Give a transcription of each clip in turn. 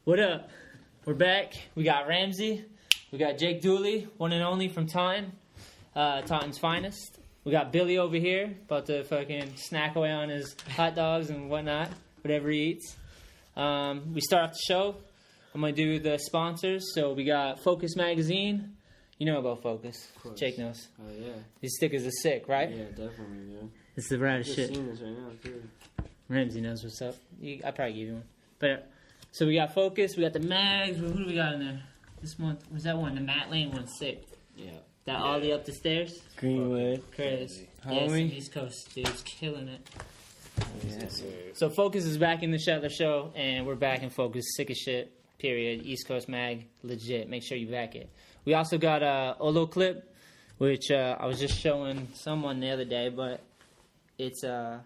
What up? We're back. We got Ramsey. We got Jake Dooley, one and only from Taunton. Taunton's finest. We got Billy over here, about to fucking snack away on his hot dogs and whatnot, whatever he eats. We start off the show. I'm going to do the sponsors. So we got Focus Magazine. You know about Focus. Jake knows. Oh, yeah. These stickers are sick, right? Yeah, definitely, yeah. This is the raddest shit. I'm seeing this right now, too. Ramsey knows what's up. I probably give you one. But so we got Focus. We got the mags. Who do we got in there? This month was that one? The Matt Lane one, sick. Yeah. That ollie up the stairs. Greenwood. Crazy. Homie. Yes, East Coast dude's killing it. Yeah. So Focus is back in the Shetler show, and we're back in Focus. Sick as shit. Period. East Coast mag, legit. Make sure you back it. We also got Olo Clip, which I was just showing someone the other day, but it's a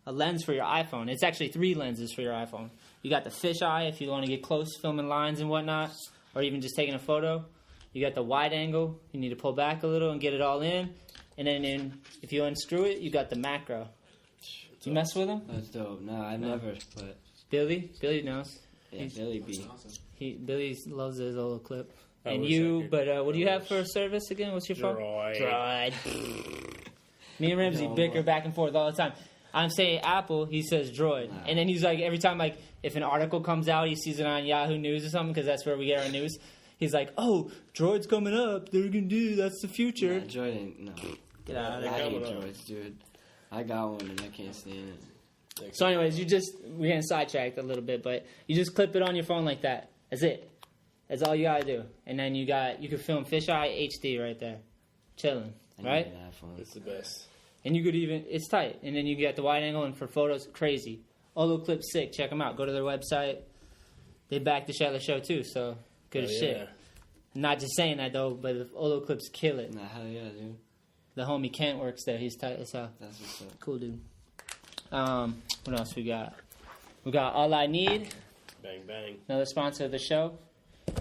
lens for your iPhone. It's actually 3 lenses for your iPhone. You got the fisheye if you want to get close, filming lines and whatnot, or even just taking a photo. You got the wide angle. You need to pull back a little and get it all in. And then if you unscrew it, you got the macro. Do you mess with them? That's dope. No, I never, but... Billy knows. Yeah, Billy B. Awesome. Billy loves his old clip. I And wish you, I could. but what do you have for a service again? What's your phone? Droid. Me and Ramsey bicker back and forth all the time. I'm saying Apple, he says Droid. And then he's like, every time, like, if an article comes out, he sees it on Yahoo News or something, because that's where we get our news. He's like, oh, Droid's coming up. They're going to do, that's the future. Nah, Jordan, no. Get out of I there. hate droids, dude. I got one and I can't stand it. So anyways, we're getting sidetracked a little bit, but you just clip it on your phone like that. That's it. That's all you got to do. And then you can film fisheye HD right there. Chilling, right? I need an iPhone. It's the best. And you could even, it's tight. And then you get the wide angle, and for photos, crazy. Olo Clip sick. Check them out. Go to their website. They back the Shetler show too, so good as shit. Yeah. Not just saying that though, but if Olo Clips kill it. Nah, hell yeah, dude. The homie Kent works there. He's tight as hell. That's what's up. Cool dude. What else we got? We got All I Need, Bang, bang. another sponsor of the show.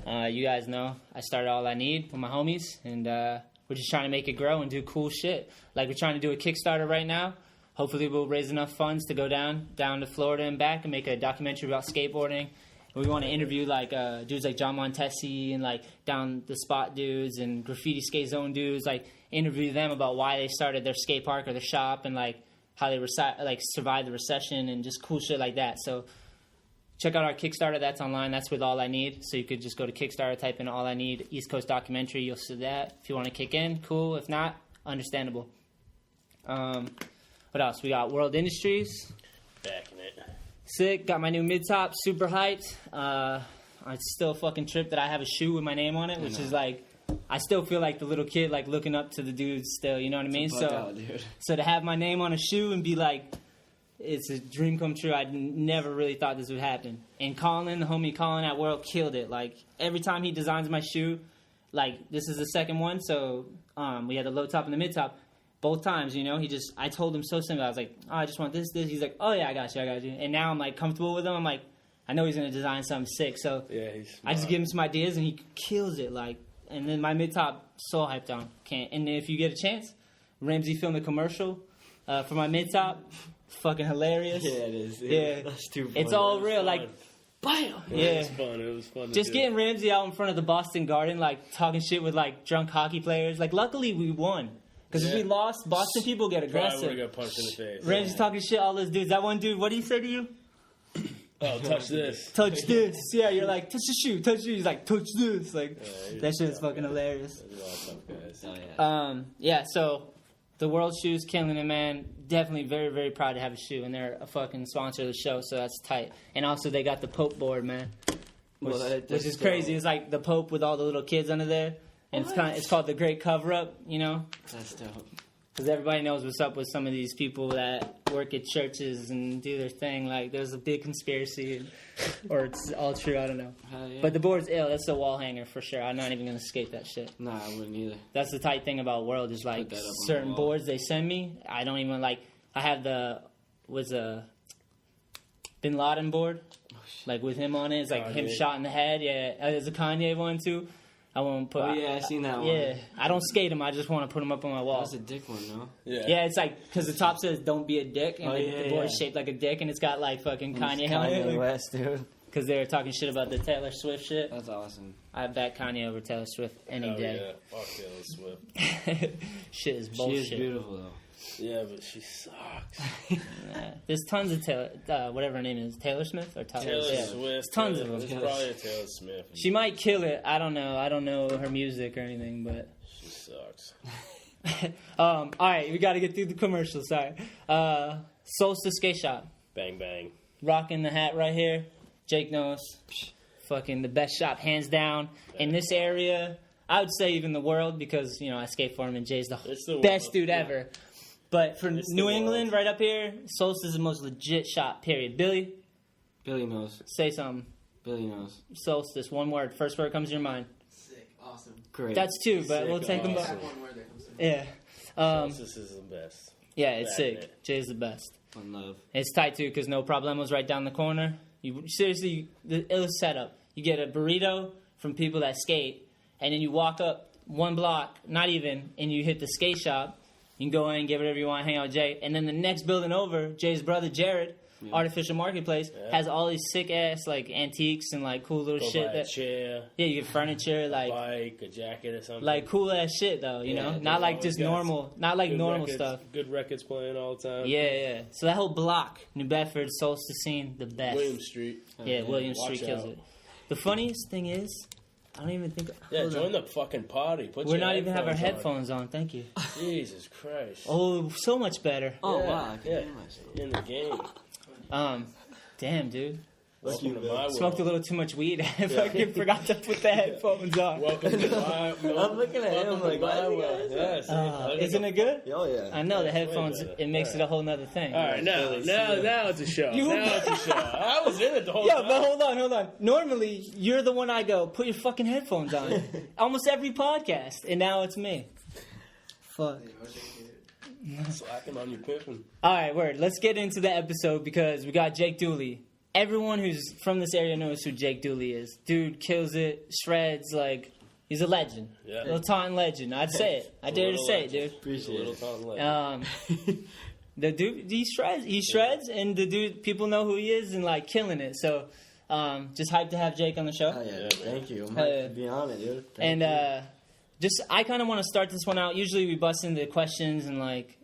You guys know I started All I Need with my homies, and we're just trying to make it grow and do cool shit. Like, we're trying to do a Kickstarter right now. Hopefully we'll raise enough funds to go down to Florida and back and make a documentary about skateboarding. And we want to interview like dudes like John Montesi and like down the spot dudes and graffiti skate zone dudes. Like, interview them about why they started their skate park or their shop and like how they survived the recession and just cool shit like that. So check out our Kickstarter. That's online. That's with All I Need. So you could just go to Kickstarter, type in All I Need East Coast documentary. You'll see that. If you want to kick in, cool. If not, understandable. What else? We got World Industries. Back in it. Sick. Got my new mid-top. Super hyped. I still fucking tripped that I have a shoe with my name on it, which is like, I still feel like the little kid, like looking up to the dudes still. You know what I mean? So to have my name on a shoe and be like, it's a dream come true. I never really thought this would happen. And Colin, the homie Colin at World, killed it. Like, every time he designs my shoe, like, this is the second one, so we had the low top and the mid top. Both times, you know, I told him so simple. I was like, oh, I just want this. He's like, oh, yeah, I got you. And now I'm, like, comfortable with him. I'm like, I know he's going to design something sick. So Yeah, he's smart. I just give him some ideas, and he kills it. Like, and then my mid top, so hyped on. And if you get a chance, Ramsey filmed a commercial for my mid top. Fucking hilarious. Yeah, it is. Yeah. That's too fun. It's all real. fun. Like, bam. It Yeah. was fun. It was fun. Just getting Ramsey out in front of the Boston Garden, like, talking shit with, like, drunk hockey players. Like, luckily we won. Because if we lost, Boston people get Probably would aggressive. have got punched in the face. Ramsey's talking shit, all those dudes. That one dude, what did he say to you? Oh, touch this. Touch this. Yeah, you're like, touch the shoe, touch the shoe. He's like, touch this. Like, Yeah, that shit's fucking hilarious. Those are all tough guys. Oh, yeah. Yeah, so the World Shoes killing it, man. Definitely very, very proud to have a shoe, and they're a fucking sponsor of the show, so that's tight. And also, they got the Pope board, man, which is crazy. It's like the Pope with all the little kids under there, and it's called the Great Cover Up, you know, That's dope. because everybody knows what's up with some of these people that work at churches and do their thing. Like, there's a big conspiracy, or it's all true. I don't know. Hell yeah. But the board's ill. That's a wall hanger for sure. I'm not even gonna skate that shit. Nah, I wouldn't either. That's the tight thing about World is like Put that up on the certain wall. boards they send me. I don't even like. I have Bin Laden board, like with him on it. It's like him Kanye. shot in the head. Yeah, there's a Kanye one too. I won't put. Oh, yeah, I seen that one. Yeah, I don't skate them. I just want to put them up on my wall. That's a dick one, no? Yeah, it's like because the top says "Don't be a dick" and Oh, the yeah, board's yeah. shaped like a dick, and it's got like fucking Kanye on Kanye it. Like, West, dude. because they were talking shit about the Taylor Swift shit. That's awesome. I back Kanye over Taylor Swift any Hell day. yeah. Fuck Taylor Swift. Shit is She bullshit. is beautiful though. Yeah, but she sucks. Nah, there's tons of Taylor, whatever her name is, Taylor Smith or Taylor. Taylor Yeah. Swift. There's tons of them. There's probably a Taylor Smith. She might kill it. I don't know. I don't know her music or anything, but. She sucks. All right, we got to get through the commercial. Sorry. Solstice Skate Shop. Bang bang. Rocking the hat right here. Jake knows. Fucking the best shop, hands down. In this area, I would say even the world, because, you know, I skate for him and Jay's It's the the best world, dude yeah. ever. But for It's the New England, world. right up here, Solstice is the most legit shop, period. Billy, Billy knows. say something. Billy knows. Solstice, one word. First word comes to your mind. Sick. Awesome. Great. That's two, but Sick, we'll take them awesome. both. One word that comes to me. Yeah. This is the best. Yeah, it's Bad sick. net. Jay's the best. One love. It's tight too because No Problema's right down the corner. You seriously, the ill setup. You get a burrito from people that skate, and then you walk up one block, not even, and you hit the skate shop. You can go in, get whatever you want, hang out with Jay, and then the next building over, Jay's brother Jared, Artificial Marketplace, Yeah. has all these sick ass like antiques and like cool little Go shit buy a that. chair, Yeah, you get furniture like. bike, a jacket or something. Like cool ass shit though, you Yeah, know, they've not like always just got normal, not like good normal records, stuff. Good records playing all the time. Yeah, yeah. So that whole block, New Bedford, Solstice scene, the best. William Street. Yeah, William Watch Street kills out. it. The funniest thing is, I don't even think. Yeah, hold join on. the fucking party. Put We're your not even have our headphones headphones on. Thank you. on. Jesus Christ. Oh, so much better. Oh Yeah, wow. I can yeah. hear myself. In the game. Damn, dude. Welcome to my Smoked a world. little too much weed. I fucking forgot to put the headphones on. Welcome to my I'm looking at him like, why is he got Yes. Isn't it good? Oh yeah. I know the Yeah, it's way headphones. better. It makes it a whole nother thing. All right, now it's a show. You- Now it's a show. I was in it the whole Yeah, time. but hold on. Normally, you're the one I go, put your fucking headphones on. Almost every podcast. And now it's me. Fuck. Slacking on your pimping. All right, word. Let's get into the episode because we got Jake Dooley. Everyone who's from this area knows who Jake Dooley is. Dude kills it, shreds, like, he's a legend. Yeah. Little Taunton legend. I'd say it. I dare to little say it, legend. dude. Appreciate Little it. Tom Legend. The dude, he shreds, and the dude, people know who he is and, like, killing it. So, just hyped to have Jake on the show. Oh yeah. Yeah, Thank you. I'm Hell happy yeah. to be on it, dude. And Thank you. I kind of want to start this one out. Usually we bust into questions and like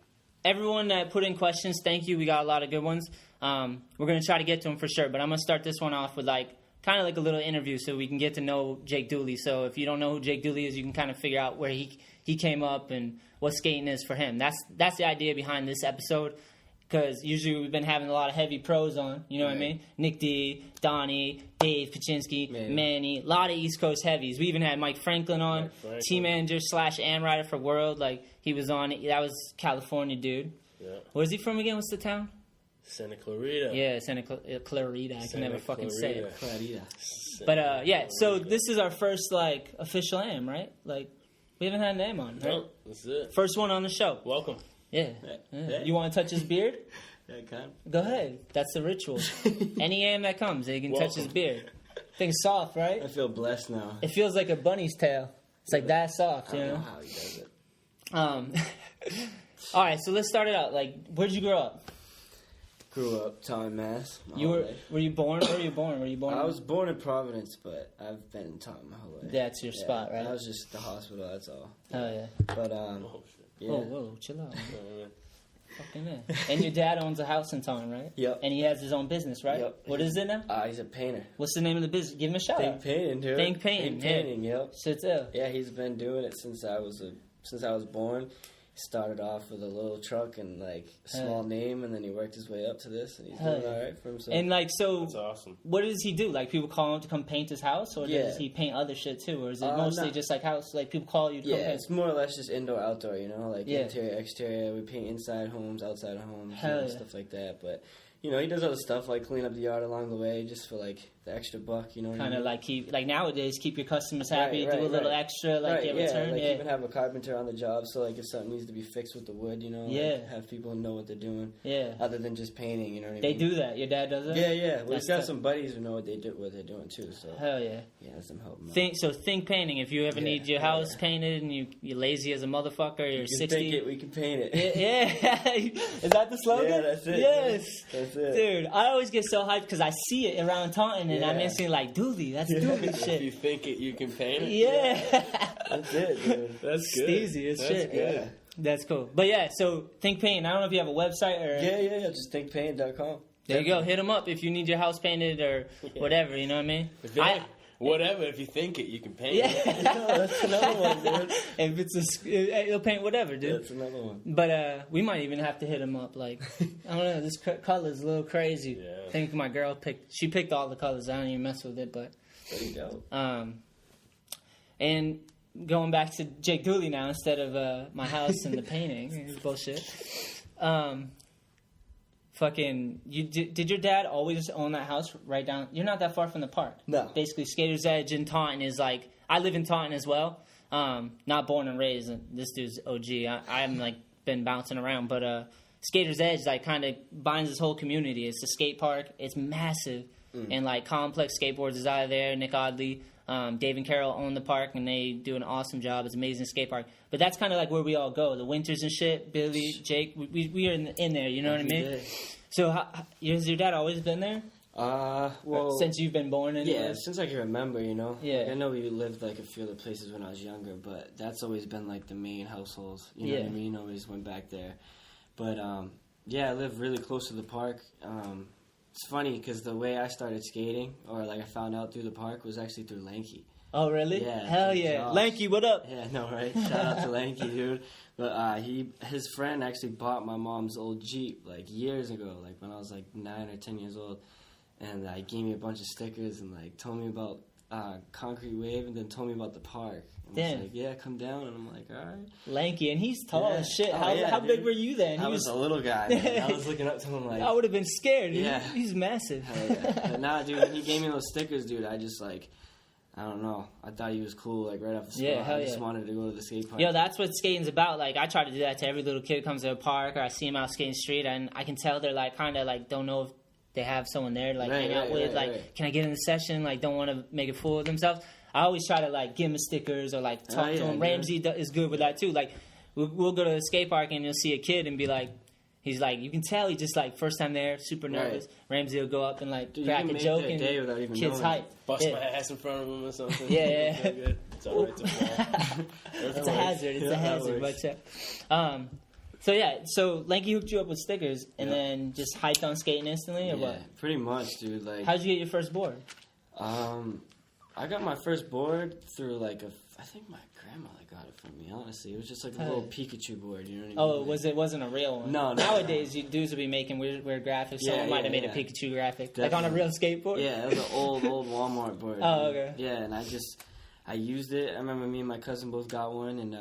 everyone that put in questions, thank you. We got a lot of good ones. We're gonna try to get to them for sure. But I'm gonna start this one off with like kind of like a little interview so we can get to know Jake Dooley. So if you don't know who Jake Dooley is, you can kind of figure out where he came up and what skating is for him. That's the idea behind this episode. Because usually we've been having a lot of heavy pros on, you know what I mean? Nick D, Donnie, Dave Paczynski, Man. Manny, a lot of East Coast heavies. We even had Mike Franklin on, Mike Franklin. team manager / AM writer for World. Like, he was on it. That was California, dude. Yeah. Where's he from again? What's the town? Santa Clarita. Yeah, Santa Clarita. I can Santa never fucking say it. Clarita. Clarita. But, yeah, so this is our first, like, official AM, right? Like, we haven't had an AM on, right? No, that's it. First one on the show. Welcome. Yeah. Yeah. You want to touch his beard? Yeah, kind Go ahead. That's the ritual. Any AM that comes, they can touch his Welcome. beard. Thing's soft, right? I feel blessed now. It feels like a bunny's tail. It's like that soft, I you don't know know? how he does it. All right, so let's start it out. Like, where'd you grow up? Grew up Taunton, Mass. my You whole were life. were you born? Where were you born? Were you born? I was born in Providence, but I've been in Taunton my whole life. That's your spot, right? I was just the hospital. That's all. Oh yeah. But Oh, shit. yeah. Whoa, whoa, chill out. Man. Uh, Fucking yeah. And your dad owns a house in town, right? Yep. And he has his own business, right? Yep. What is it now? He's a painter. What's the name of the business? Give him a shout Think out. painting, dude. Think painting, Think yeah. painting. Yep. Shit's ill. Yeah, he's been doing it since I was born. He started off with a little truck and like a small name, and then he worked his way up to this, and he's Hell doing yeah. all right for himself. And like, so That's awesome. what does he do? Like, people call him to come paint his house, or Yeah. does he paint other shit too, or is it mostly No. just like house? Like, people call you to come Yeah, paint? it's more or less just indoor, outdoor, you know, like Yeah. interior, exterior. We paint inside homes, outside of homes, Hell yeah. stuff like that. But, you know, he does other stuff like clean up the yard along the way just for like the extra buck, you know what I Kind of mean? like nowadays, keep your customers happy, Right, do a little right. extra, like Right, get yeah, return. like Yeah. even have a carpenter on the job, so like if something needs to be fixed with the wood, you know, Yeah. like, have people know what they're doing, Yeah. other than just painting, you know what I They mean? do that. Your dad does it? Yeah, yeah. We've That's got tough. some buddies who know what they're doing too. So Hell yeah. yeah, let them help them out. Think painting. If you ever Yeah, need your yeah, house yeah. painted and you're lazy as a motherfucker, you're You can 60. think it, we can paint it. Yeah. Is that the slogan? Yeah, that's it. Yes. That's it. Dude, I always get so hyped because I see it around Taunton then I'm Yeah. instantly like, Dooley, that's Dooley If shit. you think it, you can paint it. Yeah. That's it, dude. That's good. Steezy as That's shit. good. Yeah. That's cool. But yeah, so Think Paint. I don't know if you have a website or. Yeah. Just thinkpaint.com. There you go. Hit them up if you need your house painted or whatever. You know what I mean? Whatever. If you think it, you can paint Yeah. it. No, that's another one, dude. If it's it'll paint whatever, dude. That's another one. But we might even have to hit him up. Like, I don't know, this color's a little crazy. Yeah. I think my girl picked all the colors. I don't even mess with it, but There you go. and going back to Jake Dooley now instead of my house and the painting. It's bullshit. Fucking, did your dad always own that house right down? You're not that far from the park. No. Basically, Skater's Edge in Taunton is like, I live in Taunton as well. Not born and raised. This dude's OG. I haven't like been bouncing around, but Skater's Edge like kind of binds this whole community. It's a skate park. It's massive, and like Complex Skateboards is out of there. Nick Audley, Dave and Carol own the park, and they do an awesome job. It's an amazing skate park. But that's kind of like where we all go. The winters and shit. Billy, Jake, we are in there. You know what I mean? Every day. So, has your dad always been there? Well, Since you've been born? yeah, since I can remember, you know. Yeah. Like, I know we lived like a few other places when I was younger, but that's always been like the main households. You know what I Yeah. mean? Always went back there. But yeah, I live really close to the park. It's funny because the way I started skating, or like I found out through the park, was actually through Lanky. Oh, really? Yeah, Hell through yeah. Josh. Lanky, what up? Yeah, no, right? Shout out to Lanky, dude. But his friend actually bought my mom's old Jeep like years ago, like when I was like 9 or 10 years old, and gave me a bunch of stickers and like told me about Concrete Wave, and then told me about the park. And Damn. was like, yeah, come down, and I'm like, all right. Lanky, and he's tall Yeah. as shit. Oh, How, yeah, how big dude. were you then? I He was a little guy, man. I was looking up to him like, I would have been scared. Dude. Yeah. He's massive. hell yeah. But nah, dude, when he gave me those stickers, dude, I just like, I don't know. I thought he was cool, like right off the spot. Yeah, hell I just yeah. wanted to go to the skate park. Yo, that's what skating's about. Like, I try to do that to every little kid who comes to a park, or I see them out skating the street, and I can tell they're like kind of like don't know if they have someone there to like hang out with. Like, can I get in the session? Like, don't want to make a fool of themselves. I always try to like give them stickers or like talk to them. dude. Ramsey is good with that too. Like, we'll go to the skate park and you'll see a kid and be like, he's like, you can tell he just like first time there, super nervous. Right. Ramsey will go up and like Dude, you crack can a make joke their and day without even kids knowing. hype. Bust Yeah. my ass in front of him or something. Yeah, yeah. So good. It's alright to fall. It's a hazard. It's a hazard. But so yeah, so Lanky hooked you up with stickers and Yeah. then just hyped on skating instantly, or Yeah, what? pretty much, dude. Like, How'd you get your first board? I got my first board through like I think my grandmother got it for me. Honestly, it was just like a little Pikachu board. You know what I mean? Oh, it wasn't a real one? No. Nowadays, you dudes will be making weird graphics. Someone Yeah, might have made yeah. a Pikachu graphic, like on a Definitely. real skateboard. Yeah, it was an old Walmart board. Oh, dude. okay. Yeah, and I used it. I remember me and my cousin both got one, and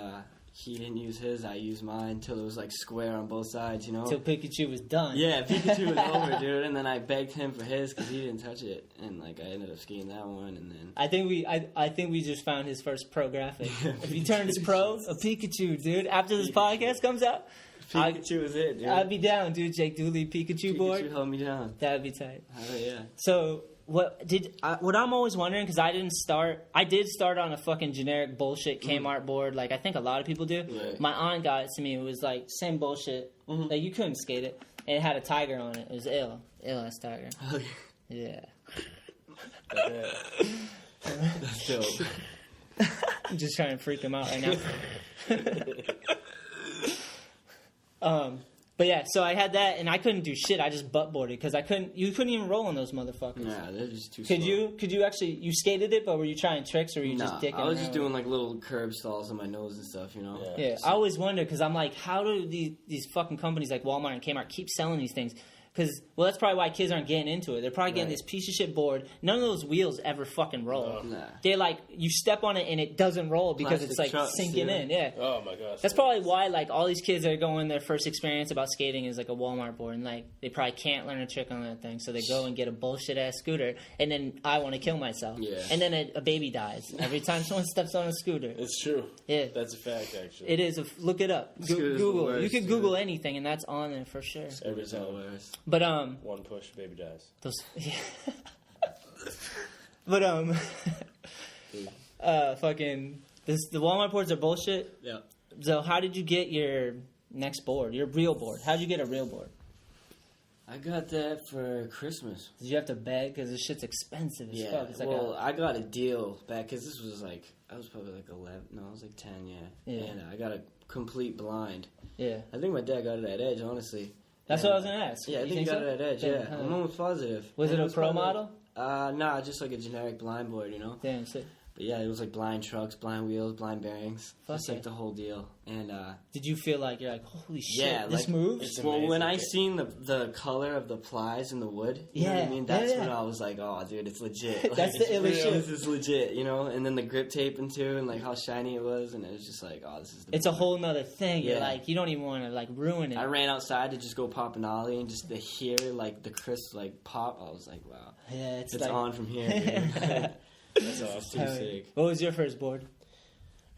he didn't use his. I used mine till it was like square on both sides. You know? Till Pikachu was done. Yeah, Pikachu was over, dude. And then I begged him for his because he didn't touch it, and like I ended up skating that one, and then. I think we just found his first pro graphic. If he turned his pro, a Pikachu, dude. After this podcast comes out, Pikachu was it, dude. I'd be down, dude. Jake Dooley, Pikachu board. Pikachu held me down. That'd be tight. Oh yeah. So what I'm always wondering, because I did start on a fucking generic bullshit Kmart board, like I think a lot of people do. Right. My aunt got it to me. It was like same bullshit. Like you couldn't skate it, and it had a tiger on it. It was ill ass tiger. Oh, Yeah. That's dope. I'm just trying to freak him out right now. But yeah, so I had that, and I couldn't do shit. I just butt boarded because you couldn't even roll on those motherfuckers. Nah, they're just too. Could slow. you actually skated it, but were you trying tricks or were you just dicking I was around? just doing like little curb stalls on my nose and stuff, you know. Yeah, I always wonder because I'm like, how do these fucking companies like Walmart and Kmart keep selling these things? Because, well, that's probably why kids aren't getting into it. They're probably getting Right. this piece of shit board. None of those wheels ever fucking roll. Nah. They're like, you step on it and it doesn't roll because it's like Plastic trucks, sinking yeah. in. Yeah. Oh my gosh. That's probably why, like, all these kids that are going, their first experience about skating is like a Walmart board, and like they probably can't learn a trick on that thing, so they go and get a bullshit ass scooter, and then I want to kill myself, Yeah. and then a baby dies every time someone steps on a scooter. It's true. Yeah, That's a fact, actually. it is. Look it up. Scooter's the Google. You worst, could dude. Google anything, and that's on there for sure. Every It's the time. worst. But One push, baby dies. those. But fucking the Walmart boards are bullshit. Yeah. So how did you get your next board, your real board? How did you get a real board? I got that for Christmas. Did you have to beg? Because this shit's expensive as Yeah, fuck. It's like well, I got a deal back, because this was like, I was probably like 11, no, I was like 10, Yeah. And I got a complete blind. yeah. I think my dad got it at Edge, honestly. That's And, what I was going to ask. Yeah, I You think he got so? it at Edge, Damn, yeah. huh. I'm almost positive. Was And it a pro probably- model? Nah, just like a generic blind board, you know? Damn, sick. But yeah, it was like blind trucks, blind wheels, blind bearings. Fuck Just yeah. like the whole deal. And Did you feel like, you're like, holy shit, Yeah, this like, moves? It's well, when amazing. I seen the color of the plies in the wood, you know what I Yeah, mean? That's yeah. when I was like, oh, dude, it's legit. Like, That's the illest shit. This is legit, you know? And then the grip tape and too, and like how shiny it was, and it was just like, oh, this is the It's a board. whole nother thing. You're Yeah. like, you don't even want to like ruin it. I ran outside to just go pop an ollie, and just to hear like the crisp like pop, I was like, wow, yeah, it's it's like, on from here. Dude. That's It's awesome. too Hell yeah. sick. What was your first board?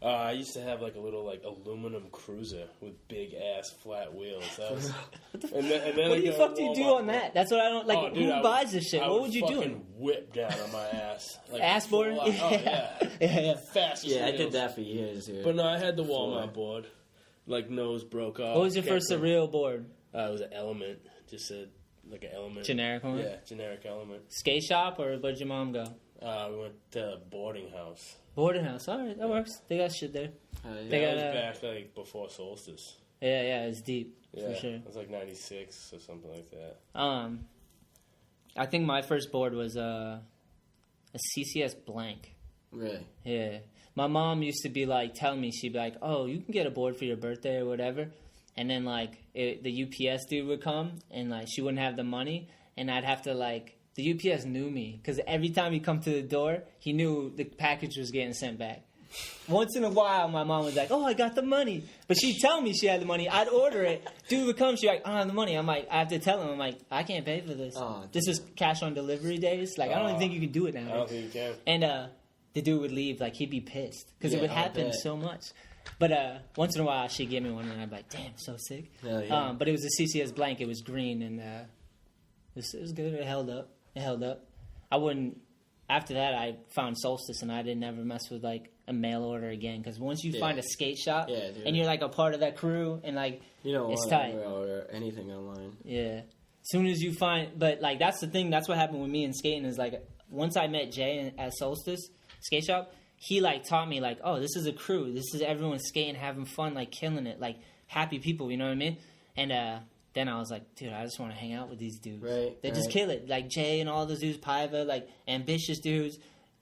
I used to have like a little like aluminum cruiser with big ass flat wheels. That was, and then What I the go fuck do you do Walmart. on that? That's what I don't like. Oh, dude, who buys this shit? I What would you do? fucking whip down on my ass. Like, Ass board? full out. Oh, yeah. yeah. Fastest Yeah, I wheels. did that for years, dude. But no, I had the Before. Walmart board. Like, nose broke off. What was your Kept first it. surreal board? It was an Element. Just like an Element. Generic one? Yeah, generic Element. Skate shop, or where'd your mom go? We went to boarding house. Boarding house. All right, that works. They got shit there. They That got, was back like before Solstice. Yeah, it's deep Yeah, for sure. it was like 96 or something like that. I think my first board was a CCS blank. Really? Yeah. My mom used to be like, telling me, she'd be like, oh, you can get a board for your birthday or whatever. And then, like, the UPS dude would come, and, like, she wouldn't have the money, and I'd have to, like, the UPS knew me, because every time he come to the door, he knew the package was getting sent back. Once in a while, my mom was like, oh, I got the money. But she'd tell me she had the money. I'd order it. Dude would come, she'd be like, I don't have the money. I'm like, I have to tell him. I'm like, I can't pay for this. Oh, This was cash on delivery days. Like, I don't even think you can do it I now. don't think you can. And the dude would leave, like, he'd be pissed. Because it Yeah, would I happen bet. so much. But once in a while, she'd give me one, and I'd be like, damn, so sick. Hell yeah. But it was a CCS blank. It was green, and it was good. It held up. I wouldn't... After that, I found Solstice, and I didn't ever mess with, like, a mail order again. Because once you Yeah. find a skate shop, Yeah, dude. and you're, like, a part of that crew, and, like, You don't it's want tight. to order anything online. yeah. As soon as you find... But, like, that's the thing. That's what happened with me and skating is, like, once I met Jay at Solstice Skate Shop, he, like, taught me, like, oh, this is a crew. This is everyone skating, having fun, like, killing it. Like, happy people, you know what I mean? And then I was like, dude, I just want to hang out with these dudes. Right, They just right. kill it. Like, Jay and all those dudes, Paiva, like, ambitious dudes,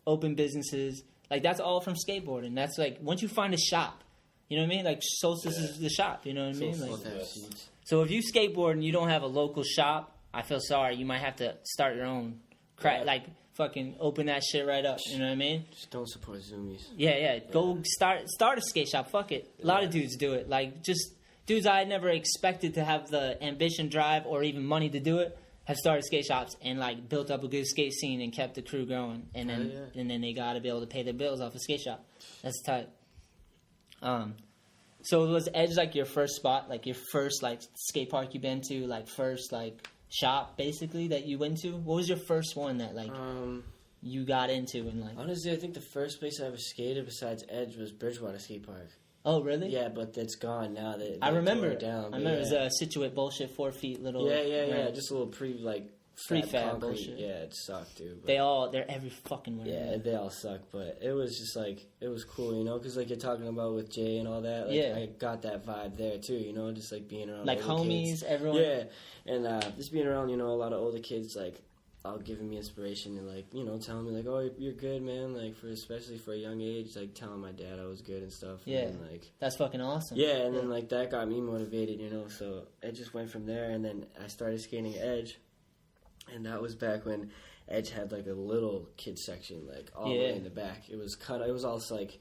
open businesses. Like, that's all from skateboarding. That's, like, once you find a shop, you know what I mean? Like, Solstice is the shop, you know what I mean? Solstice. Like, Both have seats. so if you skateboard and you don't have a local shop, I feel sorry. You might have to start your own crack, Yeah. like fucking open that shit right up. You know what I mean? Just don't support Zoomies. Yeah. Go start a skate shop. Fuck it. A lot of dudes do it. Like just dudes I never expected to have the ambition, drive, or even money to do it have started skate shops and like built up a good skate scene and kept the crew going. And then Hell yeah. and then they got to be able to pay their bills off a skate shop. That's tight. So was Edge like your first spot, like your first like skate park you been to, like first like shop basically that you went to? What was your first one that like you got into and like? Honestly, I think the first place I ever skated besides Edge was Bridgewater Skate Park. Oh really? Yeah, but it's gone now. They I remember. tore it down. I but remember it was yeah. a Situate bullshit 4 feet little. Yeah. right? Just a little Prefab concrete. bullshit. Yeah, it sucked, dude. But They're every fucking one. yeah, they all suck, but it was just like it was cool, you know, because like you're talking about with Jay and all that. Like, Yeah. I got that vibe there too, you know, just like being around Like older homies, kids. everyone. Yeah, and just being around, you know, a lot of older kids, like all giving me inspiration and like, you know, telling me like, oh, you're good, man. Like especially for a young age, like telling my dad I was good and stuff. Yeah. And, like That's fucking awesome. yeah, and then like that got me motivated, you know. So it just went from there, and then I started skating Edge, and that was back when Edge had like a little kid section, like all the way in the back. It was cut. It was also like,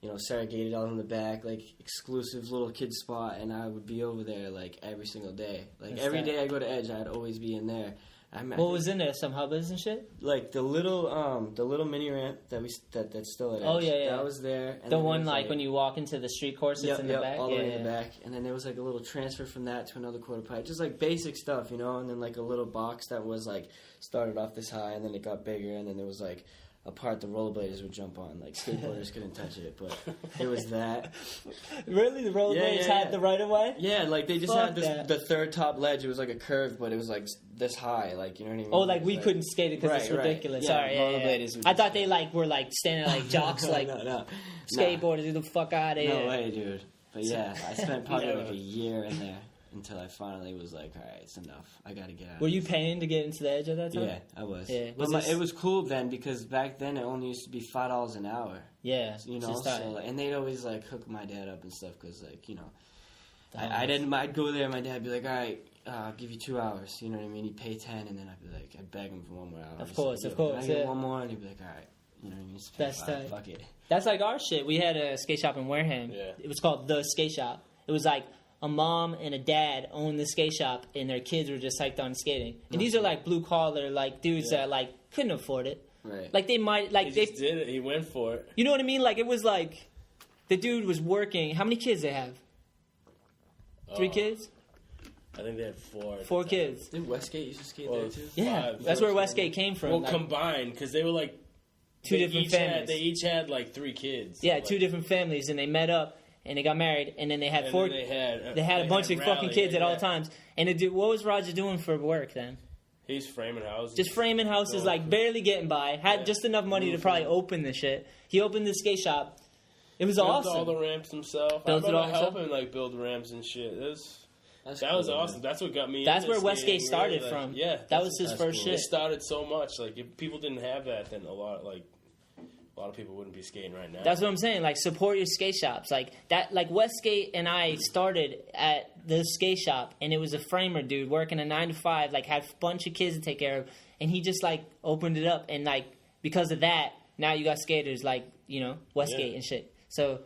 you know, segregated all in the back, like exclusive little kid spot, and I would be over there like every single day. Like That's every tight. day I go to Edge, I'd always be in there. What was in there? Some hubbas and shit? like the little mini ramp that's still at Edge. Oh, yeah. That was there. And The then one there was, like when you walk into the street course, it's in the back. all the way in the back. And then there was like a little transfer from that to another quarter pipe, just like basic stuff, you know. And then like a little box that was like started off this high, and then it got bigger, and then there was like a part the rollerbladers would jump on. Like, skateboarders couldn't touch it, but it was that. Really? The rollerbladers had the right of way? Yeah, like, they just Fuck had the third top ledge. It was like a curve, but it was like this high, like, you know what I mean? Oh, like we couldn't skate it because it's Right, right. ridiculous. Yeah, Sorry, rollerbladers would I just thought they like were like standing like jocks, like no. skateboarders. Get the fuck out of here. No way, dude. But yeah, I spent probably like a year in there until I finally was like, all right, it's enough. I got to get out. Were you paying to get into the edge at that time? Yeah, I was. Yeah. But it was cool then because back then it only used to be $5 an hour. Yeah. You know, and they'd always like hook my dad up and stuff because like, you know, I'd go there and my dad'd be like, all right, I'll give you 2 hours. You know what I mean? He'd pay 10 and then I'd be like, I'd beg him for 1 more hour. Of course. Can I get one more? And he'd be like, all right. You know what I mean? That's tight. Fuck it. That's like our shit. We had a skate shop in Wareham. Yeah. It was called The Skate Shop. It was like a mom and a dad owned the skate shop, and their kids were just psyched on skating. And these are like blue collar, like dudes that like couldn't afford it. Right. Like they might, like He just did it. He went for it. You know what I mean? Like it was like the dude was working. How many kids they have? 3 kids? I think they had 4. 4 kids. Didn't Westgate used to skate there too? Yeah, that's where Westgate came from. Well, like, combined because they were like 2 different families. They each had like 3 kids. Yeah, like, 2 different families, and they met up and they got married, and then they had and 4. then they had a bunch of fucking kids at all times. times. And what was Roger doing for work then? He's framing houses. Just framing houses, like barely getting by. Had just enough money to probably open the shit. He opened the skate shop. It was Built awesome. all the ramps himself. Built I it all remember helping like build ramps and shit. That was awesome. That's what got me. That's into where Westgate skating, started really, from. Yeah, that was his first It shit. started so much. Like if people didn't have that, then a lot of people wouldn't be skating right now. That's what I'm saying. Like support your skate shops. Like that. Like Westgate and I started at the skate shop, and it was a framer dude working a 9 to 5. Like had a bunch of kids to take care of, and he just like opened it up, and like because of that, now you got skaters like Westgate and shit. So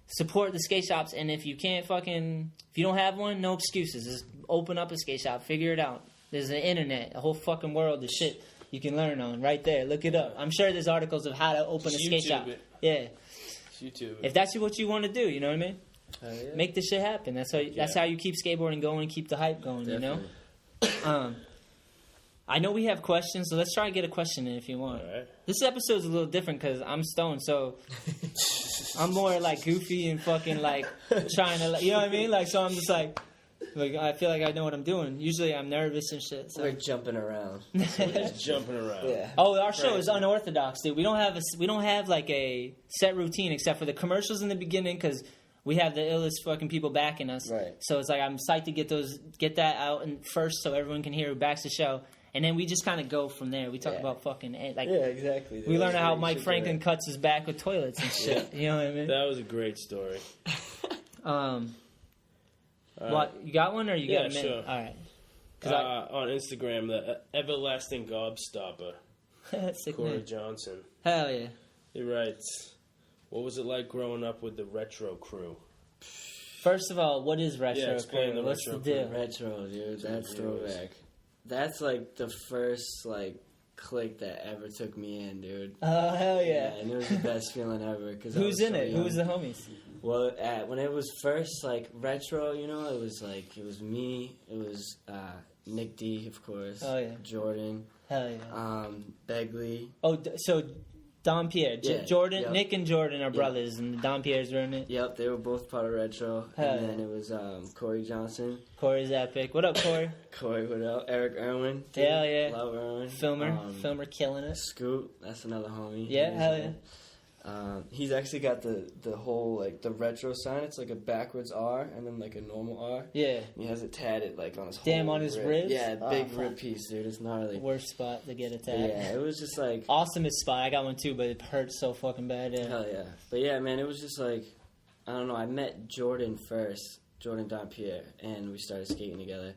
support the skate shops, and if you don't have one, no excuses. Just open up a skate shop, figure it out. There's the internet, a whole fucking world of shit you can learn on right there. Look it up. I'm sure there's articles of how to open a skate shop. Yeah. YouTube. If that's what you want to do, you know what I mean? Yeah. Make this shit happen. That's how you keep skateboarding going and keep the hype going, Definitely. you know? I know we have questions, so let's try to get a question in if you want. All right. This episode's a little different because I'm stoned, so I'm more like goofy and fucking like trying to, you know what I mean? Like, so I'm just like I feel like I know what I'm doing. Usually I'm nervous and shit. So. We're jumping around. Just jumping around. Yeah. Oh, our show is unorthodox, dude. We don't have like a set routine except for the commercials in the beginning because we have the illest fucking people backing us. Right. So it's like I'm psyched to get that out and first so everyone can hear who backs the show. And then we just kind of go from there. We talk about fucking like exactly. we learn how Mike Franklin cuts his back with toilets and shit. You know what I mean? That was a great story. What you got one or you got a minute? Sure. All right. On Instagram, the everlasting gobstopper, Sick Corey name. Johnson. Hell yeah. He writes, "What was it like growing up with the retro crew?" First of all, what is retro? Yeah, explain the What's retro the deal? Retro, dude. That's throwback. That's like the first like clique that ever took me in, dude. Oh hell yeah! And it was the best feeling ever. Cause Who's in it? Young. Who was the homies? Well, when it was first like retro, it was me. It was Nick D, of course. Oh yeah. Jordan. Hell yeah. Begley. Oh, so Don Pierre, Yeah, Jordan, yep. Nick and Jordan are brothers, and Don Pierre's were in it. Yep, they were both part of retro. Hell and then yeah. it was Corey Johnson. Corey's epic. What up, Corey? Corey, what up? Eric Irwin. Hell yeah. Love Irwin. Filmer killing it. Scoot, that's another homie. Yeah, hell yeah. He's actually got the whole like the retro sign. It's like a backwards R and then like a normal R. Yeah. He has it tatted like on his Damn, on his ribs? Yeah, Oh, big fuck. rib piece, dude. It's gnarly. Worst spot to get attacked. Yeah, it was just like Awesomest spot. I got one too, but it hurts so fucking bad. Yeah. hell yeah. But yeah, man, it was just like I don't know. I met Jordan first, Jordan Don Pierre, and we started skating together.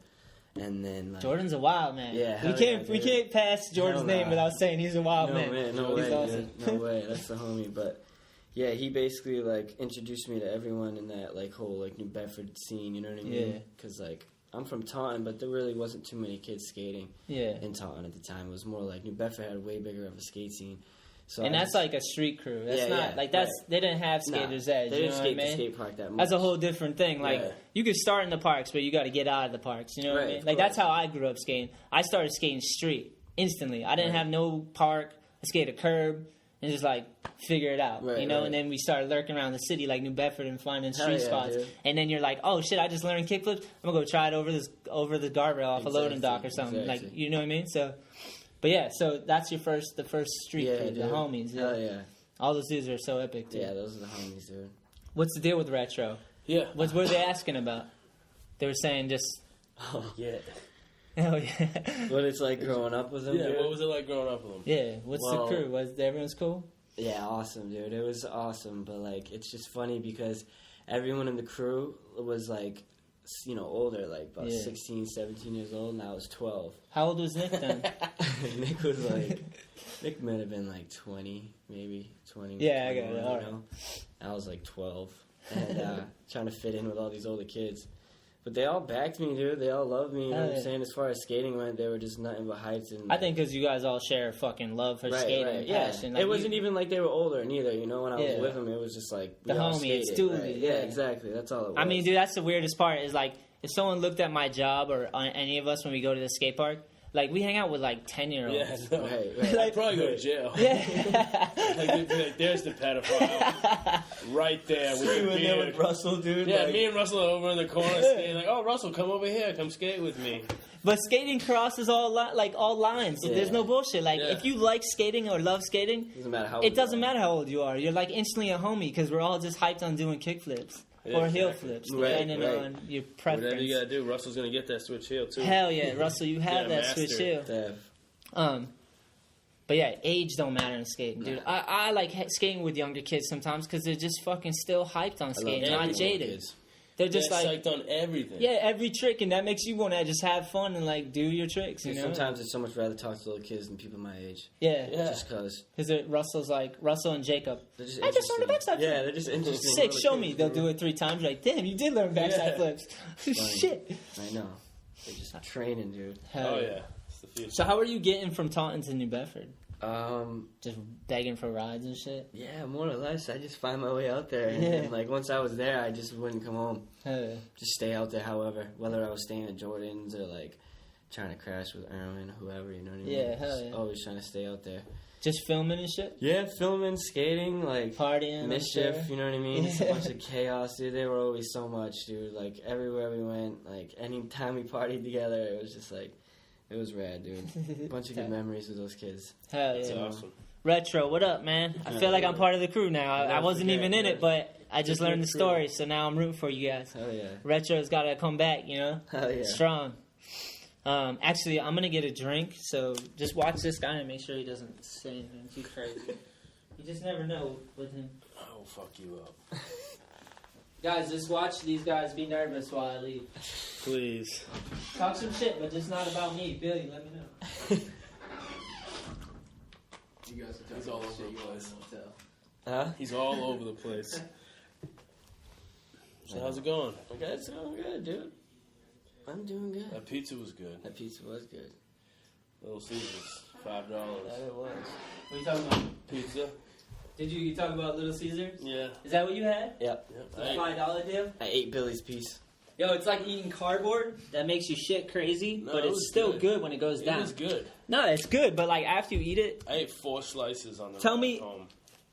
And then like, Jordan's a wild man. Yeah, we can't pass Jordan's Hell name nah. without saying he's a wild no man. No He's way, awesome. dude. No way. That's the homie. But yeah, he basically like introduced me to everyone in that like whole like New Bedford scene. You know what I mean? Yeah. Because like I'm from Taunton, but there really wasn't too many kids skating Yeah. in Taunton at the time. It was more like New Bedford had way bigger of a skate scene. So And that's like a street crew. That's Yeah, not yeah, like that's right. they didn't have Skaters Edge. They you didn't know skate what I the mean? skate park that much. That's a whole different thing. Like Yeah. you could start in the parks, but you got to get out of the parks. You know what I Right, mean? of Like that's course. how I grew up skating. I started skating street instantly. I didn't have no park. I skated a curb. and just like figure it out, Right, you know. right. And then we started lurking around the city like New Bedford and finding Hell street yeah, spots. dude. And then you're like, oh shit, I just learned kickflips. I'm gonna go try it over the guardrail off a loading dock or something. Exactly. Like, you know what I mean? So, but yeah, so that's the first street Yeah, kid, the dude. homies. Hell yeah. All those dudes are so epic, dude. Yeah, those are the homies, dude. What's the deal with retro? Yeah. What were they asking about? They were saying just, Oh, Yeah. oh yeah, what it's like growing up with them, Yeah. dude. What was it like growing up with them? yeah. What's Well- the crew? Was everyone's cool? Yeah, awesome, dude. It was awesome, but like it's just funny because everyone in the crew was like, older, like about Yeah. 16, 17 years old, and I was 12. How old was Nick then? Nick was like, Nick might have been like 20, maybe 20. Yeah, I got it. 21, All you know? I was like 12, and trying to fit in with all these older kids. But they all backed me, dude. They all loved me. You know what Yeah. I'm saying? As far as skating went, they were just nothing but hyped. And I think because you guys all share a fucking love for skating and yeah. passion. Like, it wasn't even like they were older neither. You know, when I was Yeah. with them, it was just like The we all homie, it's skated, Dooley, right? yeah. Yeah, exactly. That's all it was. I mean, dude, that's the weirdest part is like if someone looked at my job or on any of us when we go to the skate park, like we hang out with like 10-year-olds. Yeah, no. Right, I'd right. probably go to jail. Yeah. Like, they'd be like, there's the pedophile right there with the beard. Russell, dude. Yeah, like, me and Russell are over in the corner skating. Like, oh, Russell, come over here. Come skate with me. But skating crosses all lines. So there's Yeah. no bullshit. Like Yeah. if you like skating or love skating, doesn't matter how. it doesn't matter how old you are. You're like instantly a homie because we're all just hyped on doing kickflips Yeah, or heel exactly. flips, Right, depending right. on your preference. Whatever you gotta do, Russell's gonna get that switch heel too. Hell yeah, Russell, you have Yeah, that master switch it. heel. But yeah, age don't matter in skating, dude. I like skating with younger kids sometimes because they're just fucking still hyped on skating, not everyone jaded. They're just They're like, psyched on everything. yeah, every trick, and that makes you want to just have fun and like do your tricks, you know? Sometimes I'd so much rather talk to little kids than people my age. Yeah, Yeah. Just because because Russell's like Russell and Jacob. they're just I just learned a interesting. backside Yeah, flip. they're just interesting. Sick, little show kids, me. They'll bro. do it 3 times. You're like, damn, you did learn backside Yeah. flips. Shit. I know. They're just training, dude. Oh yeah, it's the future. So how are you getting from Taunton to New Bedford? Um, Just begging for rides and shit? yeah, more or less. I just find my way out there. And, Yeah. and, like, once I was there, I just wouldn't come home. Hell yeah. Just stay out there, however. Whether I was staying at Jordan's or, like, trying to crash with Erwin, whoever, you know what I mean? Yeah, hell Just yeah. always trying to stay out there. Just filming and shit? Yeah, filming, skating, like, Partying? I'm mischief, sure. you know what I mean? It's a Yeah. bunch of chaos, dude. There were always so much, dude. Like, everywhere we went, like, any time we partied together, it was just, like, it was rad, dude. Bunch of good memories with those kids. Hell That's yeah. awesome. Retro, what up, man? I feel like I'm part of the crew now. I Never wasn't forget, even in man. it, but I just You're learned the crew. story, so now I'm rooting for you guys. Hell yeah. Retro's got to come back, you know? Hell yeah. Strong. Actually, I'm going to get a drink, so just watch this guy and make sure he doesn't say anything too crazy. You just never know with him. I will fuck you up. Guys, just watch these guys be nervous while I leave. Please. Talk some shit, but just not about me. Billy, let me know. You guys are He's talking all about over shit the you place. won't tell. Huh? He's all over the place. So how's it going? Okay, it's going good, dude. I'm doing good. That pizza was good. That pizza was good. Little Caesars, $5. That it was. What are you talking about? Pizza? Did you talk about Little Caesars? Yeah. Is that what you had? Yep. Yep. The I- $5 deal? I ate Billy's piece. Yo, it's like eating cardboard that makes you shit crazy, No, but it it's was still good. good when it goes It down. was good. No, it's good, but like after you eat it, I ate 4 slices on the Tell ride me- home.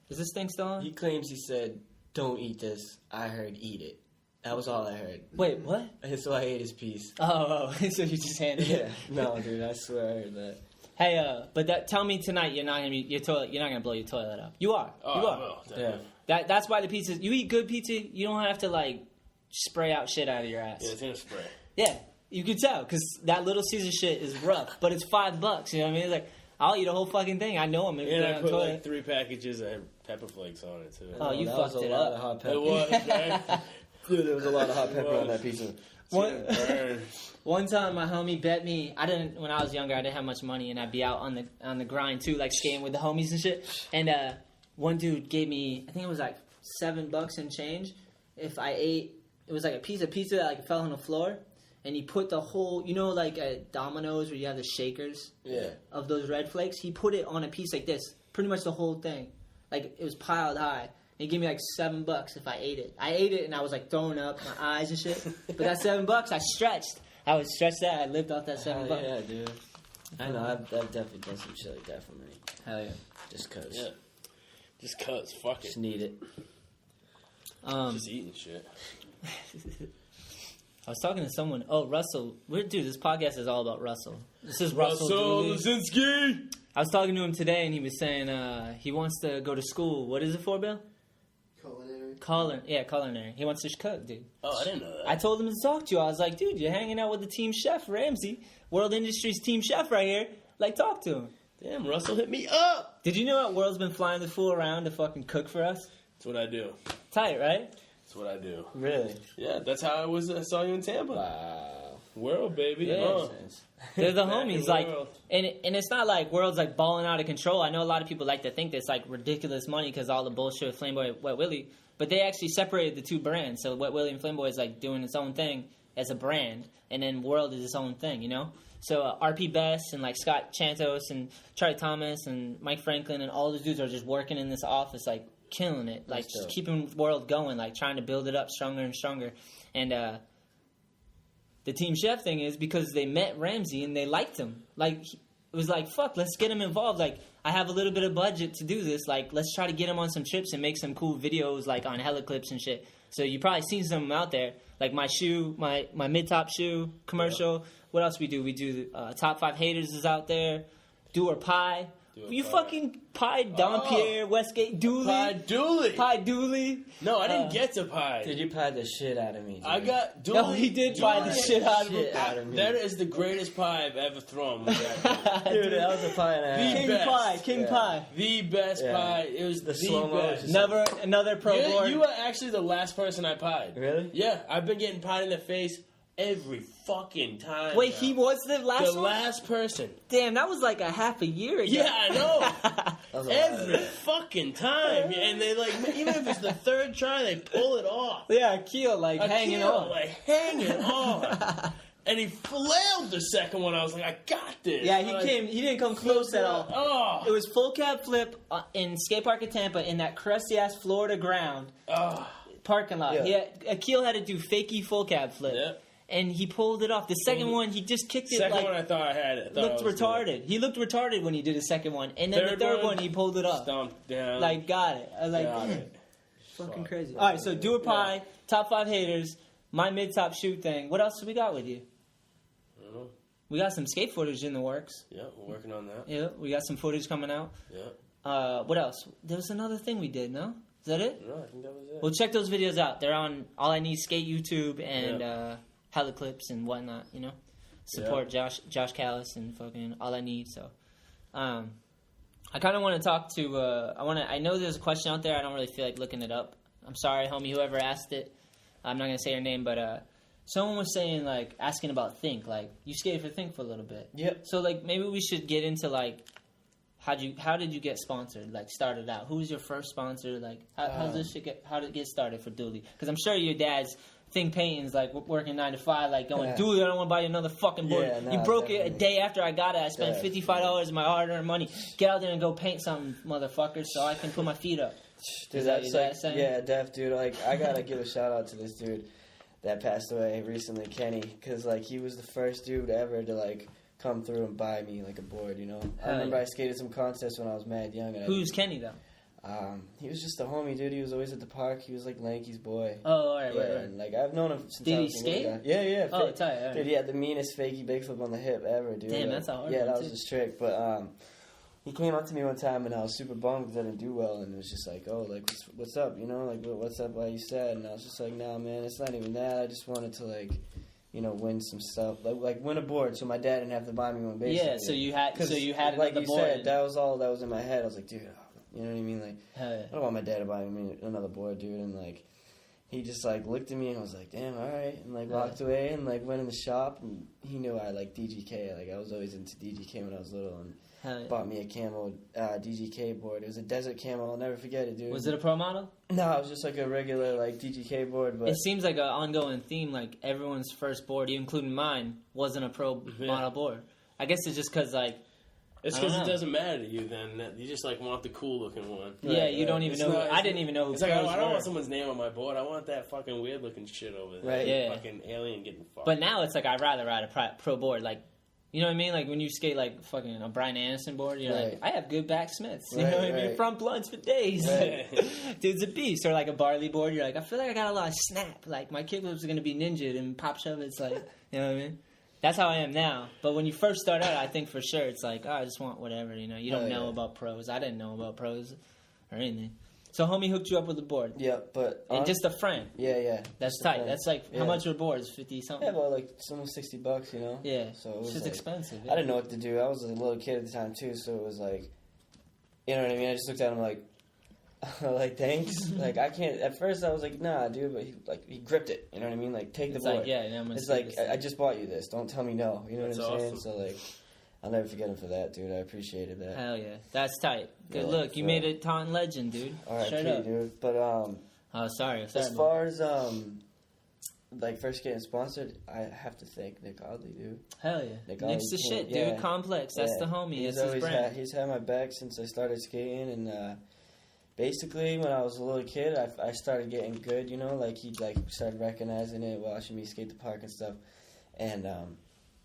is this thing still on? He claims he said, "Don't eat this." I heard, "Eat it." That was all I heard. Wait, what? And so I ate his piece. Oh, so you just handed Yeah. it? No, dude, I swear I heard that. Hey, but tell me tonight you're not gonna be your toilet. You're not gonna blow your toilet up. You are. Oh, you I are. will, Yeah. definitely. That's why the pizza. You eat good pizza. You don't have to like spray out shit out of your ass. Yeah, it's in a spray. Yeah, you can tell because that Little Caesar shit is rough, but it's $5. You know what I mean? It's like I'll eat a whole fucking thing. I know I'm gonna And put it I on put toilet. like 3 packages of pepper flakes on it too. Oh, you that fucked was a it lot up. of hot pepper. It was, right? Dude, there was a lot of hot pepper It on was. that pizza. One, Burn. one time, my homie bet me. When I was younger, I didn't have much money, and I'd be out on the grind too, like skating with the homies and shit. And one dude gave me, I think it was like $7 and change. If I ate, it was like a piece of pizza that like fell on the floor, and he put the whole, you know, like at Domino's where you have the shakers Yeah. of those red flakes. He put it on a piece like this, pretty much the whole thing, like it was piled high. He gave me like $7 if I ate it. I ate it and I was like throwing up my eyes and shit. But that $7, I stretched. I was stretched out. I lived off that $7. Hell yeah, dude. I know, I've definitely done some shit like that for me. Hell yeah. Just cause. Yeah. Just cuz, fuck it. Just need it. Just eating shit. I was talking to someone. Oh, Russell. Dude, this podcast is all about Russell. This is Russell Dooley. ALLiNEEDSKATE! I was talking to him today, and he was saying he wants to go to school. What is it for, Bill? Culinary. He wants to cook, dude. Oh, I didn't know that. I told him to talk to you. I was like, dude, you're hanging out with the team chef, Ramsey. World Industries team chef right here. Like, talk to him. Damn, Russell hit me up! Did you know that World's been flying the fool around to fucking cook for us? That's what I do. Tight, right? That's what I do. Really? Yeah, that's how I saw you in Tampa. Wow. World, baby. Yeah. They're the Back homies, in like, World. and it's not like World's like balling out of control. I know a lot of people like to think that's like ridiculous money because all the bullshit with Flamboy, Wet Willie, but they actually separated the two brands. So Wet Willie and Flamboy is like doing its own thing as a brand, and then World is its own thing, you know. So RP Best and like Scott Chantos and Charlie Thomas and Mike Franklin and all those dudes are just working in this office, like killing it, like just keeping World going, like trying to build it up stronger and stronger, and the team chef thing is because they met Ramsey and they liked him. Like, it was like, fuck, let's get him involved. Like, I have a little bit of budget to do this. Like, let's try to get him on some trips and make some cool videos, like, on Heliclips and shit. So you probably seen some out there. Like, my shoe, my mid-top shoe commercial. Yeah. What else we do? We do Top 5 Haters is out there. Do or Pie. You fucking pied Don Pierre, Westgate, Dooley. Pied Dooley. Pied Dooley. No, I didn't get to pie. Dude, you pied the shit out of me, dude. I got Dooley. No, he did pie the shit out of him. That is the greatest pie I've ever thrown. Dude, that was a pie and a half. King Pie. The best pie. It was the best. Never another pro board. You were actually the last person I pied. Really? Yeah, I've been getting pied in the face every fucking time. Wait, now. he was the last one? The last person. Damn, that was like a half a year ago. Yeah, I know. Every fucking time. And they like, even if it's the third try, they pull it off. Yeah, Akil like hanging on. Like hanging on. And he flailed the second one. I was like, I got this. Yeah, he didn't come close at all. Oh. It was full cab flip in skate park in Tampa in that crusty ass Florida ground. Parking lot. Yeah. Akil had to do fakey full cab flip. Yeah. And he pulled it off. The second one, he just kicked it Second one, I thought I had it. Looked retarded. Good. He looked retarded when he did his second one. And then the third one, he pulled it off. Stomped down. Like, got it. I was like, damn. Fucking crazy. All right, so Do or Pie, Top 5 Haters, my mid-top shoot thing. What else do we got with you? I don't know. We got some skate footage in the works. Yeah, we're working on that. Yeah, we got some footage coming out. Yeah. What else? There was another thing we did, no? Is that it? No, I think that was it. Well, check those videos out. They're on All I Need Skate YouTube and Heliclips and whatnot, you know? Support Josh Callis and fucking All I Need, so. I kind of want to talk to, I know there's a question out there. I don't really feel like looking it up. I'm sorry, homie, whoever asked it. I'm not going to say her name, but someone was saying, like, asking about Think. Like, you skated for Think for a little bit. Yep. So, like, maybe we should get into, like, how did you get sponsored? Like, started out? Who was your first sponsor? Like, how did it get started for Dooley? Because I'm sure your dad's Think Paintings, like, working 9 to 5, like, going, Dooley, I don't want to buy you another fucking board. Yeah, nah, you broke definitely. it a day after I got it. I spent $55 of my hard-earned money. Get out there and go paint something, motherfucker, so I can put my feet up. Dude, Is that that's your like, dad saying? yeah, def, dude. Like, I gotta give a shout out to this dude that passed away recently, Kenny, because like he was the first dude ever to like come through and buy me like a board. You know, I remember I skated some contests when I was mad young. And Who's Kenny though? He was just a homie, dude. He was always at the park. He was like Lanky's boy. Oh, all right, yeah, right. And, like I've known him since. Did I he was a little skate? guy. Yeah. Oh, tight. All right. Dude, he had the meanest fakey big flip on the hip ever, dude. Damn, like, that's a hard yeah, one, that was too. his trick. But he came up to me one time and I was super bummed because I didn't do well, and it was just like, oh, like what's up, you know, like what's up? Why you sad? And I was just like, nah, man, it's not even that. I just wanted to like, you know, win some stuff, like win a board, so my dad didn't have to buy me one. Basically, Yeah, so you had like another you board. said, that was all that was in my head. I was like, dude, you know what I mean? Like, Hell yeah. I don't want my dad to buy me another board, dude. And like, he just like looked at me and was like, damn, all right, and like walked away and like went in the shop, and he knew I like DGK. Like I was always into DGK when I was little, and Hell yeah. bought me a camo DGK board. It was a desert camo. I'll never forget it, dude. Was it a pro model? No, it was just like a regular like DGK board. But It seems like an ongoing theme. Like everyone's first board, including mine, wasn't a pro model board. I guess it's just because like. It's I don't because it know. doesn't matter to you then. You just like want the cool looking one. Yeah, you don't even know. I didn't even know who It's like, I pros don't were. want someone's name on my board. I want that fucking weird looking shit over there. Right. Yeah. Fucking alien getting fucked. But now it's like I'd rather ride a pro board. Like You know what I mean? Like when you skate like fucking a Brian Anderson board, you're like, I have good backsmiths. You know what I mean? Front blunts for days. Like, dude's a beast. Or like a Barley board, you're like, I feel like I got a lot of snap. Like my kickflips are gonna be ninja and pop shove. It's like, you know what I mean? That's how I am now. But when you first start out, I think for sure it's like, oh, I just want whatever. You know, you don't know about pros. I didn't know about pros or anything. So homie hooked you up with the board. Yeah, but and just a friend. Yeah. That's tight. That's like how much were boards? 50 something. Yeah, about like almost $60, you know. Yeah. So it was it's like, expensive. I didn't know what to do. I was a little kid at the time too, so it was like, you know what I mean. I just looked at him like, like thanks. Like I can't. At first I was like, nah, dude, but he gripped it. You know what I mean? Like take the board. Like, yeah, I'm it's like I just bought you this. Don't tell me no. You know That's what I'm saying? awesome. So like. I'll never forget him for that, dude. I appreciated that. Hell yeah. That's tight. Good Yeah, look. You made a Taunton legend, dude. Alright, Straight up. dude. But, oh, sorry. as far as, like, first getting sponsored, I have to thank Nick Audley, dude. Hell yeah. Nick's the shit, dude. Complex. That's the homie. That's his brand. He's had my back since I started skating, and, basically, when I was a little kid, I started getting good, you know? Like, he, started recognizing it, watching me skate the park and stuff. And,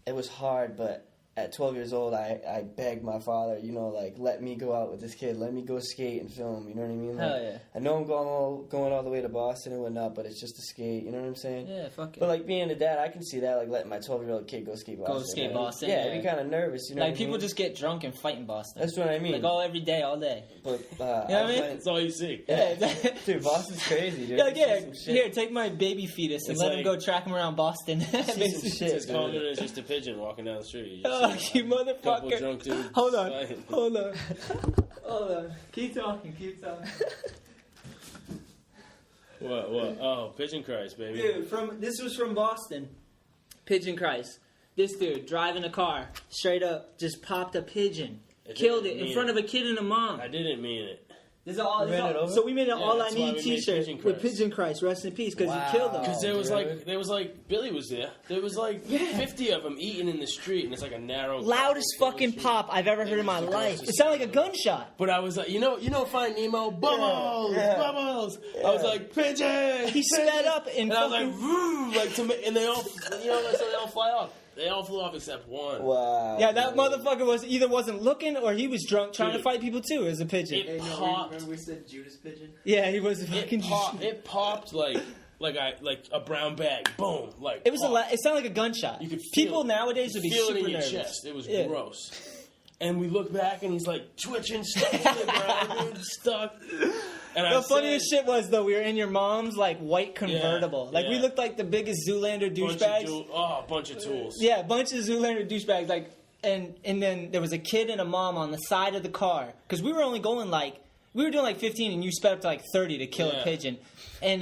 it was hard, but at 12 years old, I begged my father, you know, like, let me go out with this kid. Let me go skate and film, you know what I mean? Like, Hell yeah. I know I'm going all the way to Boston and whatnot, but it's just to skate, you know what I'm saying? Yeah, fuck it. But, like, being a dad, I can see that, like, letting my 12-year-old kid go skate Boston. Go skate right? Boston, Yeah, I'd be kind of nervous, you know like, what people I mean? just get drunk and fight in Boston. That's what I mean. Like, every day, all day. But, you know what I mean? That's all you see. Yeah. Dude, Boston's crazy, dude. Like, yeah, here, take my baby fetus and It's let him like- go track him around Boston. See some It's shit, as dude. common as just a pigeon walking down the street. You Oh, just you see a couple motherfucker. drunk dudes Hold on. fighting. Hold on. Hold on. Keep talking. What? Oh, Pigeon Christ, baby. Dude, this was from Boston. Pigeon Christ. This dude driving a car, straight up, just popped a pigeon. Killed it in front of a kid and a mom. I didn't mean it. So we made an All I that's why Need we made T-shirt Pigeon with Christ. Pigeon Christ, rest in peace, because he killed him. Because there was like Billy was there. There was like 50 of them eating in the street, and it's like a narrow, Loudest fucking pop I've ever heard in my life. It sounded like a gunshot. But I was like, you know, Finding Nemo, bubbles. I was like, pigeon. He sped up and I was like, woo, and they all, so they all fly off. They all flew off except one. Wow. Yeah, that motherfucker wasn't looking or he was drunk trying to fight people too as a pigeon. It popped. Remember we said Judas pigeon? Yeah, he was a fucking. It popped like a brown bag. Boom. Like It was it sounded like a gunshot. You could feel people it. nowadays would be feel super it in your nervous. chest. It was gross. And we look back and he's like twitching, stuck to the ground, dude, stuck. And The funniest shit was though we were in your mom's like white convertible. We looked like the biggest Zoolander douchebags. A bunch of tools. Yeah, a bunch of Zoolander douchebags. Like, and then there was a kid and a mom on the side of the car because we were only going we were doing like 15 and you sped up to like 30 to kill a pigeon. And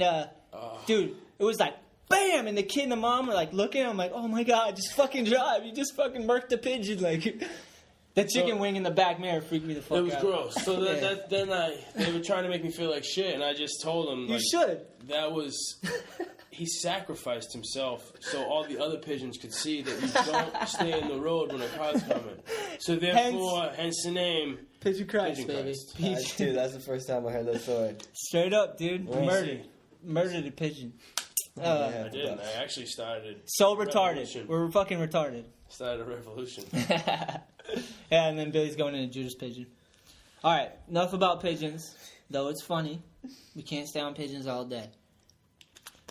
dude, it was like bam, and the kid and the mom were like looking. I'm like, oh my god, just fucking drive. You just fucking murked the pigeon like. The chicken wing in the back mirror freaked me the fuck out. It was gross. So then they were trying to make me feel like shit, and I just told them you should. That was he sacrificed himself so all the other pigeons could see that you don't stay in the road when a car's coming. So therefore, hence the name Pigeon Christ, Pigeon baby. Christ. Dude, that's the first time I heard that story. Straight up, dude. Murdered a pigeon. I didn't. I actually started. So retarded. We're fucking retarded. Started a revolution. Yeah, and then Billy's going into Judas pigeon. All right, enough about pigeons. Though it's funny, we can't stay on pigeons all day.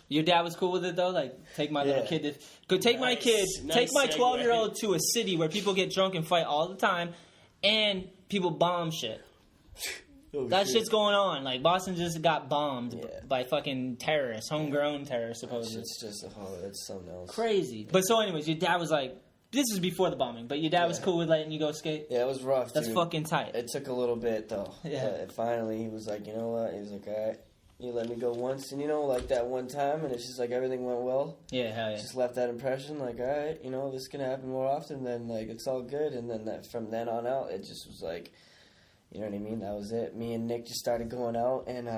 Your dad was cool with it though. Like, take my little kid to go. Take my kid. Take my 12-year-old to a city where people get drunk and fight all the time, and people bomb shit. That shit's going on. Like, Boston just got bombed by fucking terrorists, homegrown terrorists, supposedly. It's just it's something else. Crazy. But so, anyways, your dad was like, this was before the bombing, but your dad was cool with letting you go skate? Yeah, it was rough, That's dude. fucking tight. It took a little bit, though. Yeah. But finally, he was like, you know what? He was like, all right, you let me go once. And, like that one time, and it's just like everything went well. Yeah, hell yeah. Just left that impression, like, all right, this can happen more often, then, like, it's all good. And then from then on out, it just was like, You know what I mean? That was it. Me and Nick just started going out, and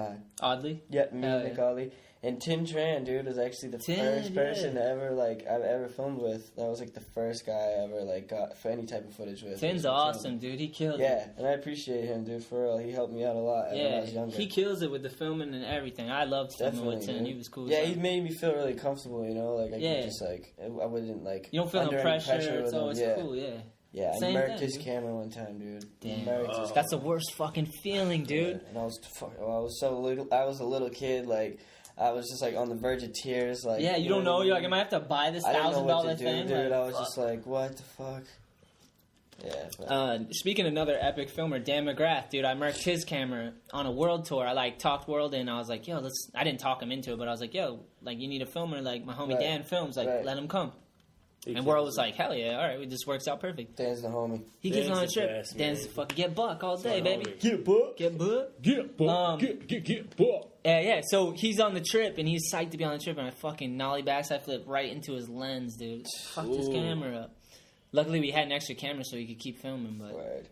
Oddly? yeah, me and Nick Oddly. And Tin Tran, dude, was actually the first person I've ever filmed with. That was like the first guy I ever like got for any type of footage with. Tin's awesome, dude. He killed it. Yeah, and I appreciate him, dude, for real. He helped me out a lot when I was younger. He kills it with the filming and everything. I loved filming with Tin. He was cool. Yeah, he made me feel really comfortable, you know? Like, I could just, like, I wouldn't, like... You don't feel no pressure. It's always cool, Yeah, I murked his camera one time, dude. Damn. That's the worst fucking feeling, dude. Yeah, and I was so little. I was a little kid, like... I was just like on the verge of tears, like you don't know. You're like, am I have to buy this $1,000 thing? Dude, like, I was just like, what the fuck? Yeah. But. Speaking of another epic filmer, Dan McGrath, dude, I murked his camera on a world tour. I like talked world, and I was like, yo, I didn't talk him into it, but I was like, yo, like you need a filmer, like my homie Dan films, like let him come. And World was like, hell yeah, all right, this works out perfect. Dan's the homie. He gets on a trip. Dan's fucking get buck all day, baby. Get buck. Get buck. Get buck. Get buck. Yeah, so he's on the trip, and he's psyched to be on the trip, and I fucking nollie backside flip right into his lens, dude. Fucked his camera up. Luckily, we had an extra camera so he could keep filming,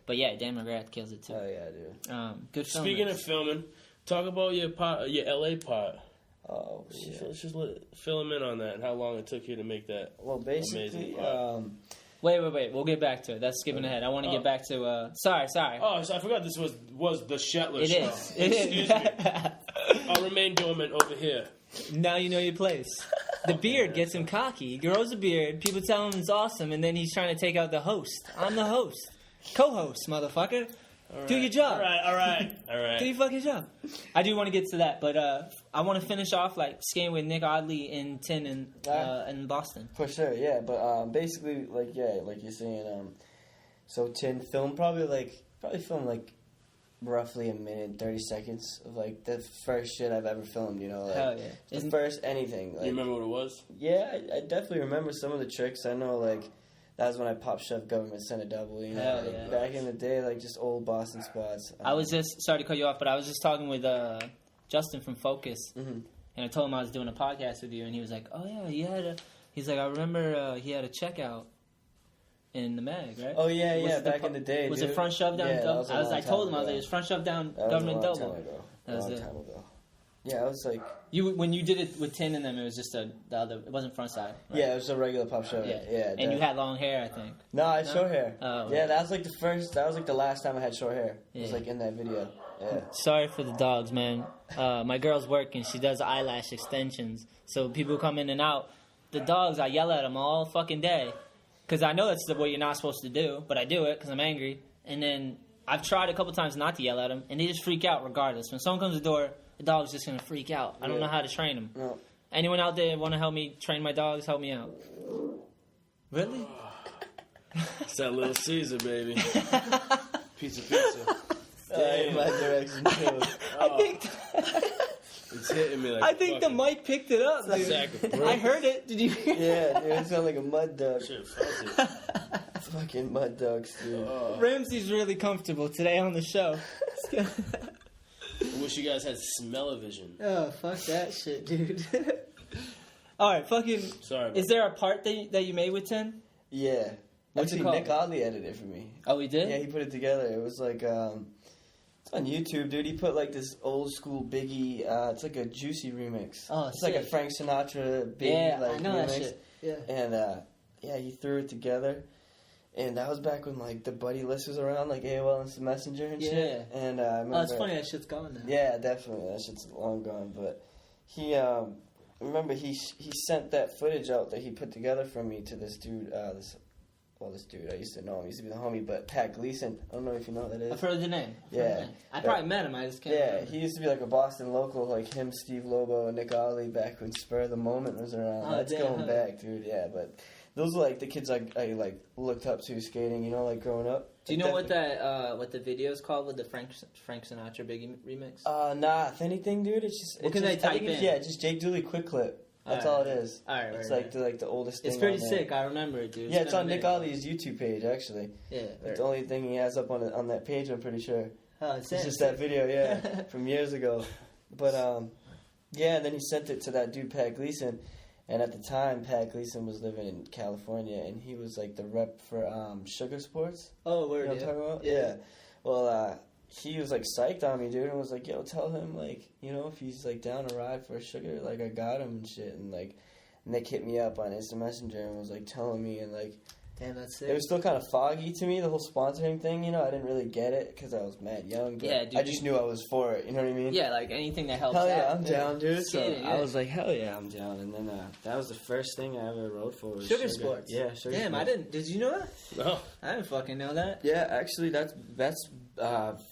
but yeah, Dan McGrath kills it too. Oh yeah, dude. Good film. Speaking of filming, talk about your LA part. Oh shit. Let's just fill him in on that and how long it took you to make that. Well, basically, Wait. We'll get back to it. That's skipping ahead. I want to get back to. Sorry. Oh, so I forgot this was the Shetler show. Excuse me. I'll remain dormant over here. Now you know your place. The beard gets him cocky. He grows a beard. People tell him it's awesome, and then he's trying to take out the host. I'm the host. Co-host, motherfucker. Right. Do your job. All right. Do your fucking job. I do want to get to that, but I want to finish off like skating with Nick Oddly in Tin in Boston. For sure, yeah. But basically, like you're saying, so Tin filmed probably filmed roughly a minute and 30 seconds of like the first shit I've ever filmed. You know, like hell yeah. The first anything. Like, you remember what it was? Yeah, I definitely remember some of the tricks. I know like. That was when I pop shoved government sent a double, you know. Yeah. Back in the day, like just old Boston spots. I was just sorry to cut you off, but I was just talking with Justin from Focus, and I told him I was doing a podcast with you, and he was like, "Oh yeah, he's like, I remember he had a checkout in the mag, right? Oh yeah, back in the day. Was dude. it front shove down? Yeah, I told him I was like, it was front shove down government double. That was a long time ago. Yeah, I was like... When you did it with Tin and them, it was just the other... It wasn't front side, right? Yeah, it was a regular pop show. Yeah. And you had long hair, I think. No, I had short hair. Oh. Yeah, that was like the first... That was like the last time I had short hair. It was like in that video. Yeah. Sorry for the dogs, man. My girl's working. She does eyelash extensions. So people come in and out. The dogs, I yell at them all fucking day. Because I know that's what you're not supposed to do. But I do it because I'm angry. And then I've tried a couple times not to yell at them. And they just freak out regardless. When someone comes to the door... The dog's just going to freak out. I don't know how to train him. No. Anyone out there want to help me train my dogs? Help me out. Really? It's that Little Caesar, baby. Pizza. In my direction, too. I think... It's hitting me like I think the mic picked it up, dude. I heard it. Did you hear it? Yeah, dude, it sounded like a mud dog. Shit, fuzzy. Fucking mud dogs, dude. Ramsey's really comfortable today on the show. I wish you guys had smell-o-vision. Oh, fuck that shit, dude. Alright, fucking... Sorry. Is there a part that you made with Tin? Yeah. What's it Actually, called? Nick Oddly edited it for me. Oh, he did? Yeah, he put it together. It was like... it's on YouTube, dude. He put like this old school Biggie... it's like a Juicy remix. Oh, it's sick. like a Frank Sinatra Biggie I know remix. that shit. Yeah. And yeah, he threw it together. And that was back when, like, the buddy list was around, like AOL Instant Messenger and shit. And I remember... Oh, it's funny that shit's gone now. Yeah, definitely. That shit's long gone. But he, remember, he sent that footage out that he put together for me to this dude, this dude, I used to know him. He used to be the homie, but Pat Gleason. I don't know if you know what that is. I've heard the name. Yeah. I probably met him. I just can't remember. He used to be like a Boston local, like him, Steve Lobo, and Nick Oddly back when Spur of the Moment was around. Oh, That's going back, dude. Yeah, but... Those are like the kids I like looked up to skating, you know, like growing up. Do you know what the video is called with the Frank Sinatra Biggie remix? Nah, if anything, dude, it's just... What can they type in? Yeah, just Jake Dooley quick clip. That's all it is. Alright, it's like the oldest thing. It's pretty sick. I remember it, dude. Yeah, it's on Nick Oddly's YouTube page, actually. Yeah. It's the only thing he has up on that page, I'm pretty sure. Oh, it's just that video, yeah, from years ago. But, yeah, and then he sent it to that dude, Pat Gleason. And at the time, Pat Gleason was living in California, and he was like the rep for Sugar Sports. Oh, word, you know what I'm talking about? Yeah. Well, he was like psyched on me, dude, and was like, yo, tell him, like, you know, if he's like down to ride for sugar, like, I got him and shit. And like, Nick hit me up on Instant Messenger and was like telling me, and like, damn, that's sick. it was still kind of foggy to me, the whole sponsoring thing, you know. I didn't really get it because I was mad young, but Yeah, dude, I just knew I was for it, you know what I mean? Yeah, like anything that helps Hell yeah, out. I'm down, dude. So Skating, I was like, hell yeah, I'm down. And then that was the first thing I ever rode for was Sugar Sports. Yeah, Sugar Damn, Sports. I didn't. Did you know that? No. I didn't fucking know that. Yeah, actually, that's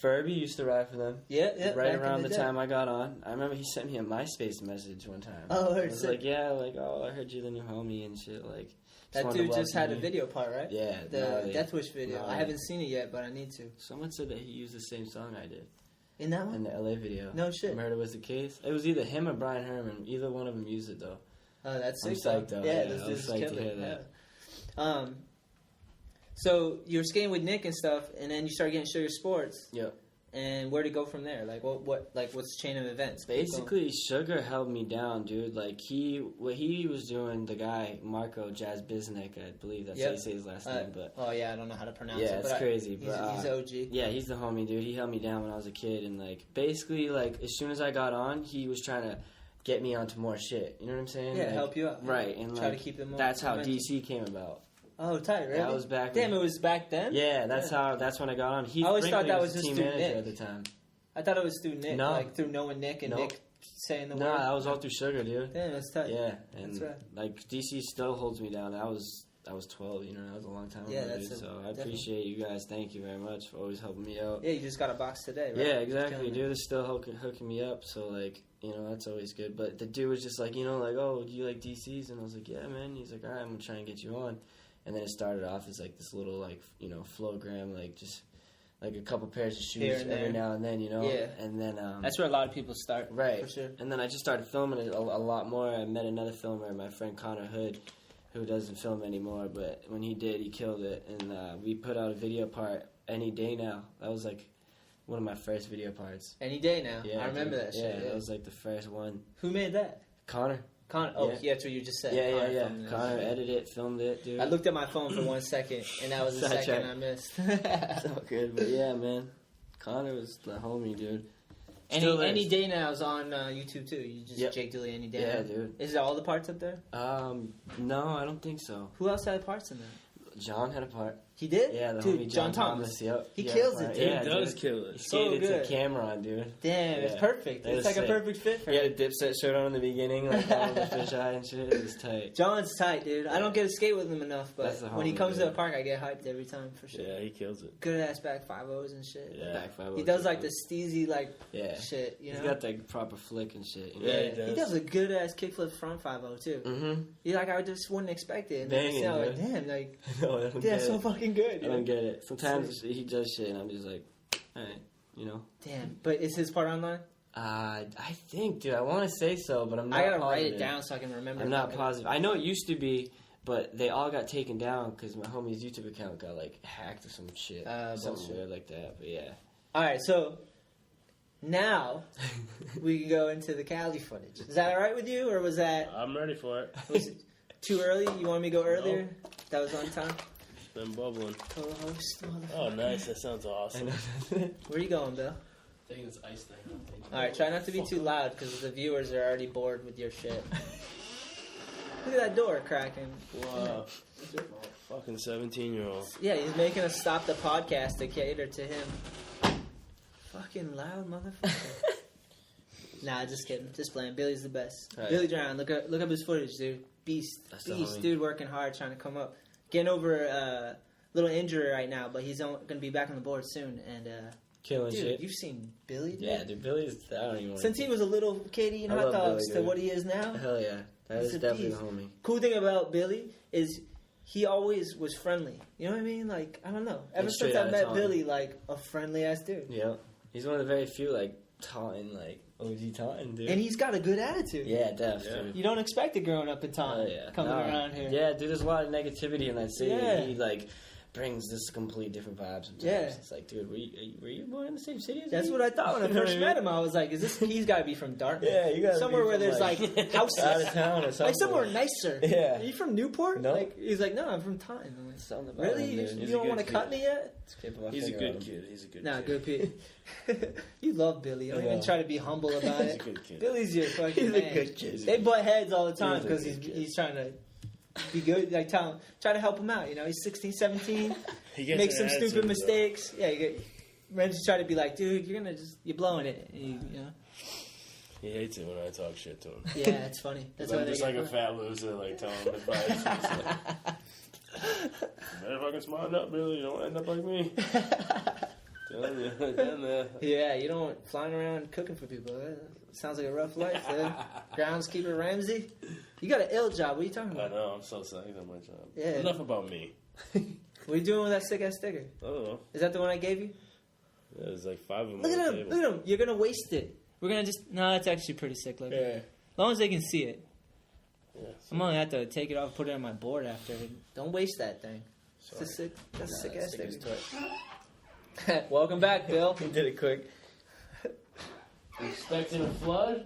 Furby used to ride for them. Yeah, Right back in around the day. time I got on. I remember he sent me a MySpace message one time. Oh, I was sick. like, yeah, like, oh, I heard you're the new homie and shit. Like, That wanted to dude just had welcome a me. video part, right? Yeah, The gnarly. Death Wish video. I Gnarly. haven't seen it yet, but I need to. Someone said that he used the same song I did In that one? in the LA video. No shit. Murder was the case. It was either him or Brian Herman. Either one of them used it though. Oh, that's I'm sick. psyched though. Yeah, Yeah, this I dude's was psyched to killing hear it. that. Yeah. So you were skating with Nick and stuff, and then you started getting Sugar Sports. Yep. And where'd it go from there? Like what's the chain of events? Basically, Sugar held me down, dude. Like what he was doing, the guy Marco Jazz Biznik, I believe that's how you say his last name. But oh yeah, I don't know how to pronounce yeah, it. it's crazy. He's But OG. yeah, he's the homie, dude. He held me down when I was a kid, and like basically, like as soon as I got on, he was trying to get me onto more shit. You know what I'm saying? Yeah, like, help you out. Right, and try like to keep them. that's how momentum. DC came about. Oh, tight, really? That was back. Damn, it was back then. Yeah, that's when I got on. Heath I always thought Brinkley that was the just team through manager Nick. at the time. I thought it was through Nick, No. like through knowing Nick and Nope. Nick saying the Nah, word. that was all through Sugar, dude. Damn, that's tight. Yeah, and That's right. like DC still holds me down. I was 12, you know, that was a long time Yeah, ago, that's dude. a- So I definitely. appreciate you guys. Thank you very much for always helping me out. Yeah, you just got a box today, right? Yeah, exactly, Killing it. dude. It's still hooking me up. So like, you know, that's always good. But the dude was just like, you know, like, oh, do you like DCs? And I was like, yeah, man. He's like, all right, I'm gonna try and get you on. And then it started off as like this little like, you know, flowgram, like just like a couple pairs of Here shoes and every there. now and then, you know. Yeah. And then That's where a lot of people start. right. For sure. And then I just started filming it a lot more. I met another filmer, my friend Connor Hood, who doesn't film anymore, but when he did, he killed it. And we put out a video part any day now. That was like one of my first video parts. Any day now. Yeah, I remember dude. that shit. Yeah, that was like the first one. Who made that? Connor. Oh, Yeah. yeah, that's what you just said. Yeah. filmed it. Connor edited it, filmed it, dude. I looked at my phone for 1 second, and that was the Sidetrack. second I missed. It's all good, but yeah, man. Connor was the homie, dude. Any day now is on YouTube too. You just Yep. Jake Dooley any day. Yeah, now. dude. Is it all the parts up there? No, I don't think so. Who else had parts in there? John had a part. He did? Yeah, the dude, homie John Thomas. Yep. He had a kills part. it, dude. Yeah, He does dude. kill He it. skated good. to Cameron, dude. Damn, it's Yeah. perfect. That It's was like a sick. perfect fit for He had him. a Dipset shirt on in the beginning, like all the fisheye and shit. It was tight. John's tight, dude. I don't get to skate with him enough, but That's the when he homie, comes to the dude. park, I get hyped every time for sure. Yeah, he kills it. Good ass back 5-0s and shit. Yeah. Back 5 He does like the steezy like Yeah. shit, you He's know. got that proper flick and shit. You know? Yeah, He does a good ass kickflip front 5-0 too. Mm-hmm. You like I just wouldn't expect it. And then I Banging, see, I'm like, dude. damn, like No, I don't that's get so it. fucking good. I don't Dude. get it. Sometimes he does shit and I'm just like, alright, you know. Damn, but is his part online? I think, dude, I want to say so, but I'm not I gotta positive. write it down so I can remember. I'm not positive. I know it used to be, but they all got taken down because my homie's YouTube account got like hacked or some shit. Some bullshit. weird like that, but yeah. All right, so now we can go into the Cali footage. Is that all right with you, or was I'm ready for it. it too early? You wanted me to go earlier? That was on time. It's been bubbling. Co-host, Oh, nice. That sounds awesome. where you going, Bill? Taking this ice thing. All right, try not to be too loud because the viewers are already bored with your shit. Look at that door cracking. Wow. Fucking 17-year-old. Yeah, he's making us stop the podcast to cater to him. Fucking loud motherfucker. Nah, just kidding. Just playing. Billy's the best. Right. Billy Drown, look up his footage, dude. Beast. That's the Beast, homie. dude, working hard, trying to come up. Getting over a little injury right now, but he's going to be back on the board soon. And, Killing dude, shit. you've seen Billy, dude? Yeah, dude, Billy's. I don't even want Since he was a little kid eating I hot love dogs Billy, to dude. what he is now. Hell yeah. That He's is a definitely beast. the homie. Cool thing about Billy is he always was friendly. You know what I mean? Like, I don't know. Ever He's straight since I outta met Taunton. Billy, like, a friendly ass dude. Yeah. He's one of the very few, like, Taunton, like, OG Taunton, dude. And he's got a good attitude. Yeah, def, Yeah. dude. You don't expect it growing up in Oh, Taunton, yeah. coming Nah. around here. Yeah, dude, there's a lot of negativity in that city. Yeah. And he, like, brings this complete different vibe sometimes. Yeah. It's like, dude, were you born in the same city as That's me? what I thought when I You know first what met him. I was like, he's got to be from Dartmouth. Yeah, you got somewhere where there's like houses. out of town or something. Like somewhere nicer. Yeah. Are you from Newport? No. Like, he's like, no, I'm from Tyne. I'm like, Something about really? him, You, dude. you He's a don't good want to kid. cut me yet? Skipping my He's a finger good on him. kid. He's a good Nah, kid. good Pete. You love Billy. Don't even try to be humble about He's a it. good kid. Billy's your fucking He's man. a good kid. They butt heads all the time He's a because good kid. he's trying to be good. Like try to help him out. You know, he's 16, 17. He gets Make an some attitude, stupid though. mistakes. Yeah, Ramsey's trying to be like, dude, you're blowing it. And you know. He hates it when I talk shit to him. Yeah, it's funny. That's why I'm they just get like a fat loser, like telling him advice. It's like, better fucking smarten up, Billy. You don't end up like me. Telling you, down there. Yeah, you don't want flying around cooking for people. Sounds like a rough life. Groundskeeper Ramsey. You got an ill job. What are you talking I about? know. I'm so psyched on my job. Yeah. Enough about me. What are you doing with that sick ass sticker? I don't know. Is that the one I gave you? Yeah, there's like 5 of them Look on at the him. table. Look at him. You're gonna waste it. We're gonna just no. It's actually pretty sick looking. Yeah. As long as they can see it. Yeah, I'm gonna have to take it off, put it on my board after. Don't waste that thing. sorry. It's a sick. That's a sick Nah, ass sticker's sticker. Welcome back, Bill. He did it quick. Expecting a flood?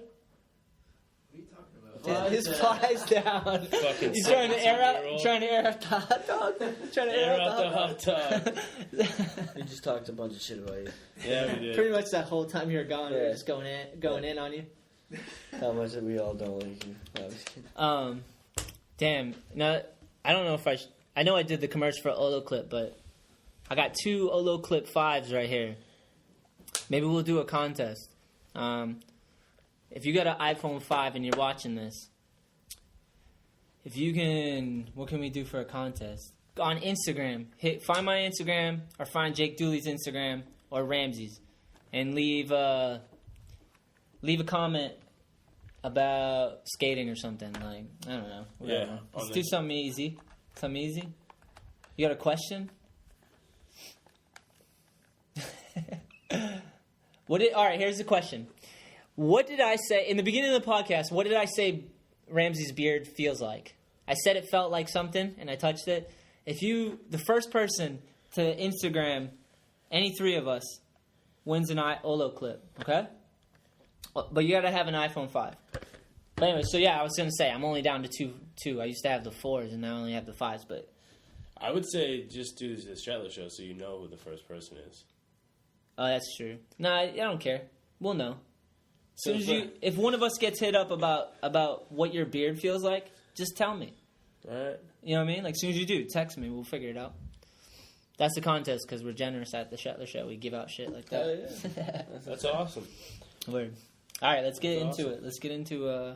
What are you talking about? His flies down. Fucking He's trying to air out. 17-year-old. Trying to air out the hot dog. Trying to Air out the hot tub. We just talked a bunch of shit about you. Yeah, we did. Pretty much that whole time you were gone, we were Yeah. just going in on you. How much that we all don't like you. No, I was kidding. Damn. Now, I don't know if I know I did the commercial for Olo Clip, but I got 2 Olo Clip 5s right here. Maybe we'll do a contest. If you got an iPhone 5 and you're watching this, if you can, what can we do for a contest? On Instagram, find my Instagram or find Jake Dooley's Instagram or Ramsey's, and leave a comment about skating or something. Like, I don't know. Whatever. Yeah, Let's on do the- something easy. Something easy. You got a question? All right, here's the question. What did I say in the beginning of the podcast? What did I say Ramsey's beard feels like? I said it felt like something, and I touched it. If the first person to Instagram any 3 of us wins an Olo clip, okay? But you gotta have an iPhone 5. But anyway, so yeah, I was gonna say I'm only down to two. I used to have the 4s, and now I only have the 5s. But I would say just do the Stratler show so you know who the first person is. oh, that's true. No, I don't care. We'll know. So If one of us gets hit up about what your beard feels like, just tell me. Alright. You know what I mean? Like, as soon as you do, text me. We'll figure it out. That's the contest because we're generous at the Shetler Show. We give out shit like that. Hell yeah. That's awesome. Word. All right, let's get That's into awesome. it. Let's get into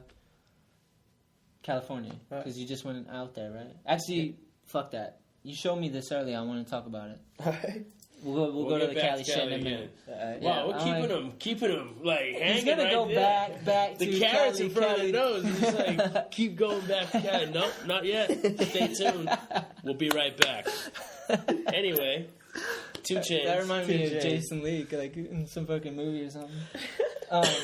California because you just went out there, right? Actually, fuck that. You showed me this earlier. I want to talk about it. Alright. We'll go to get the back Cali shit in a again. minute. Alright. Yeah, Wow, we're I'm keeping him like hanging He's gonna right go there. back to The carrots Cali, in front Cali. of the nose. He's just like, keep going back to Cali. Nope, not yet. Stay tuned. We'll be right back. Anyway, 2 Chainz. That reminds me 2 of Chainz. Jason Lee, like in some fucking movie or something.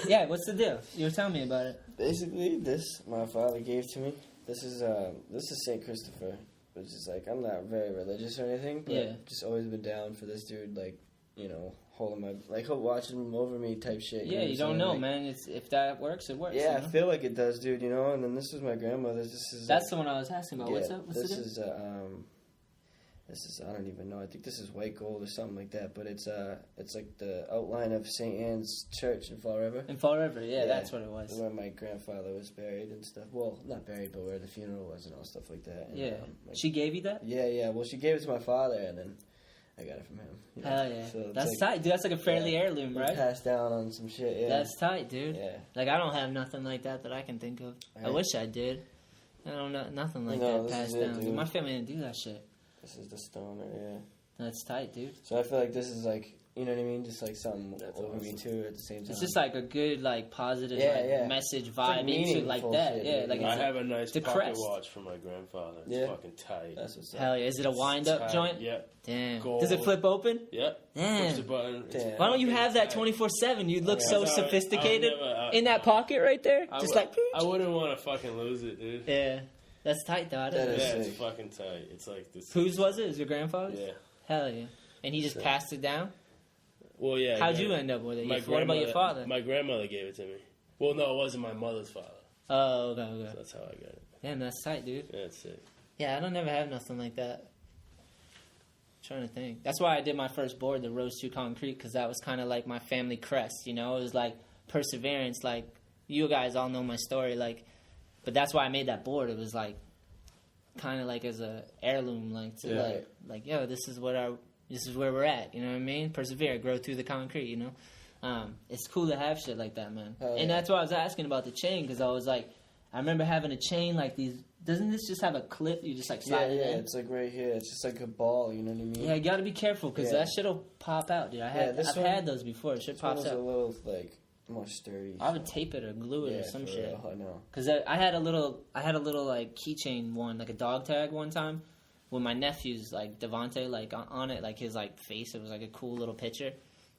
Yeah, what's the deal? You were telling me about it. Basically, this my father gave to me. This is Saint Christopher, which is like I'm not very religious or anything, but Yeah. just always been down for this dude, like holding my watching him over me type shit. Yeah, know you what don't I'm know, saying? man. If that works, it works. Yeah, you I know? feel like it does, dude. And then this was my grandmother's. This is That's the one I was asking about. yeah, What's up? What's this the deal? is I don't even know. I think this is white gold or something like that. But it's like the outline of St. Anne's Church in Fall River. In Fall River, yeah, Yeah. that's what it was. Where my grandfather was buried and stuff. Well, not buried, but where the funeral was and all stuff like that. And, Yeah. like- She gave you that? yeah. Well, she gave it to my father, and then I got it from him. Hell yeah. So it's That's like, tight, dude. That's like a fairly yeah, heirloom, we right? passed down on some shit. Yeah. That's tight, dude. yeah. Like, I don't have nothing like that I can think of. I Right. wish I did. I don't know, nothing like No, that this passed is it, down. Dude, dude. my family didn't do that shit. This is the stoner. Yeah. That's tight, dude. So I feel like this is like, you know what I mean? Just like something That's over me awesome. too at the same time. It's just like a good, like, positive Yeah, like, yeah. message like vibe into it like meaningful that. shit, Yeah, dude. like I it's have a nice the pocket crest. watch from my grandfather. It's Yeah. fucking tight. That's what's up. hell yeah. Is it a wind up Tight. joint? Yep. Damn. Gold. Does it flip open? Yep. Damn. Push the button. It's Damn. Why don't you fucking have that tight. 24/7? You'd look Yeah. so That's how sophisticated I would never- in that pocket right there. I Just would- like. I wouldn't want to fucking lose it, dude. Yeah. That's tight, though. I That didn't is know. Yeah, it's sick. fucking tight. It's like this. Whose was it? Is your grandfather's? Yeah. Hell yeah. And he just passed it down? Well, yeah. How'd you end up with it? What about your father? My grandmother gave it to me. Well, no, it wasn't my mother's father. Oh, okay. So that's how I got it. Damn, that's tight, dude. Yeah, that's it. Yeah, I don't never have nothing like that. I'm trying to think. That's why I did my first board, the Rose 2 Concrete, because that was kind of like my family crest, you know? It was like perseverance. Like, you guys all know my story, like, but that's why I made that board. It was like, kind of like as a heirloom, like, to like, yo, this is where we're at, you know what I mean? Persevere, grow through the concrete, you know? It's cool to have shit like that, man. And that's why I was asking about the chain, because I was like, I remember having a chain like these. Doesn't this just have a clip? You just like slide it in? It's like right here. It's just like a ball, you know what I mean? Yeah, you gotta be careful, because that shit'll pop out, dude. I've had those before. It shit pops out. a little, like, more sturdy. I would tape it or glue it or some shit. Real, I know. Because I had a little like keychain one, like a dog tag one time, with my nephew's like Devontae like on it, like his like face. It was like a cool little picture.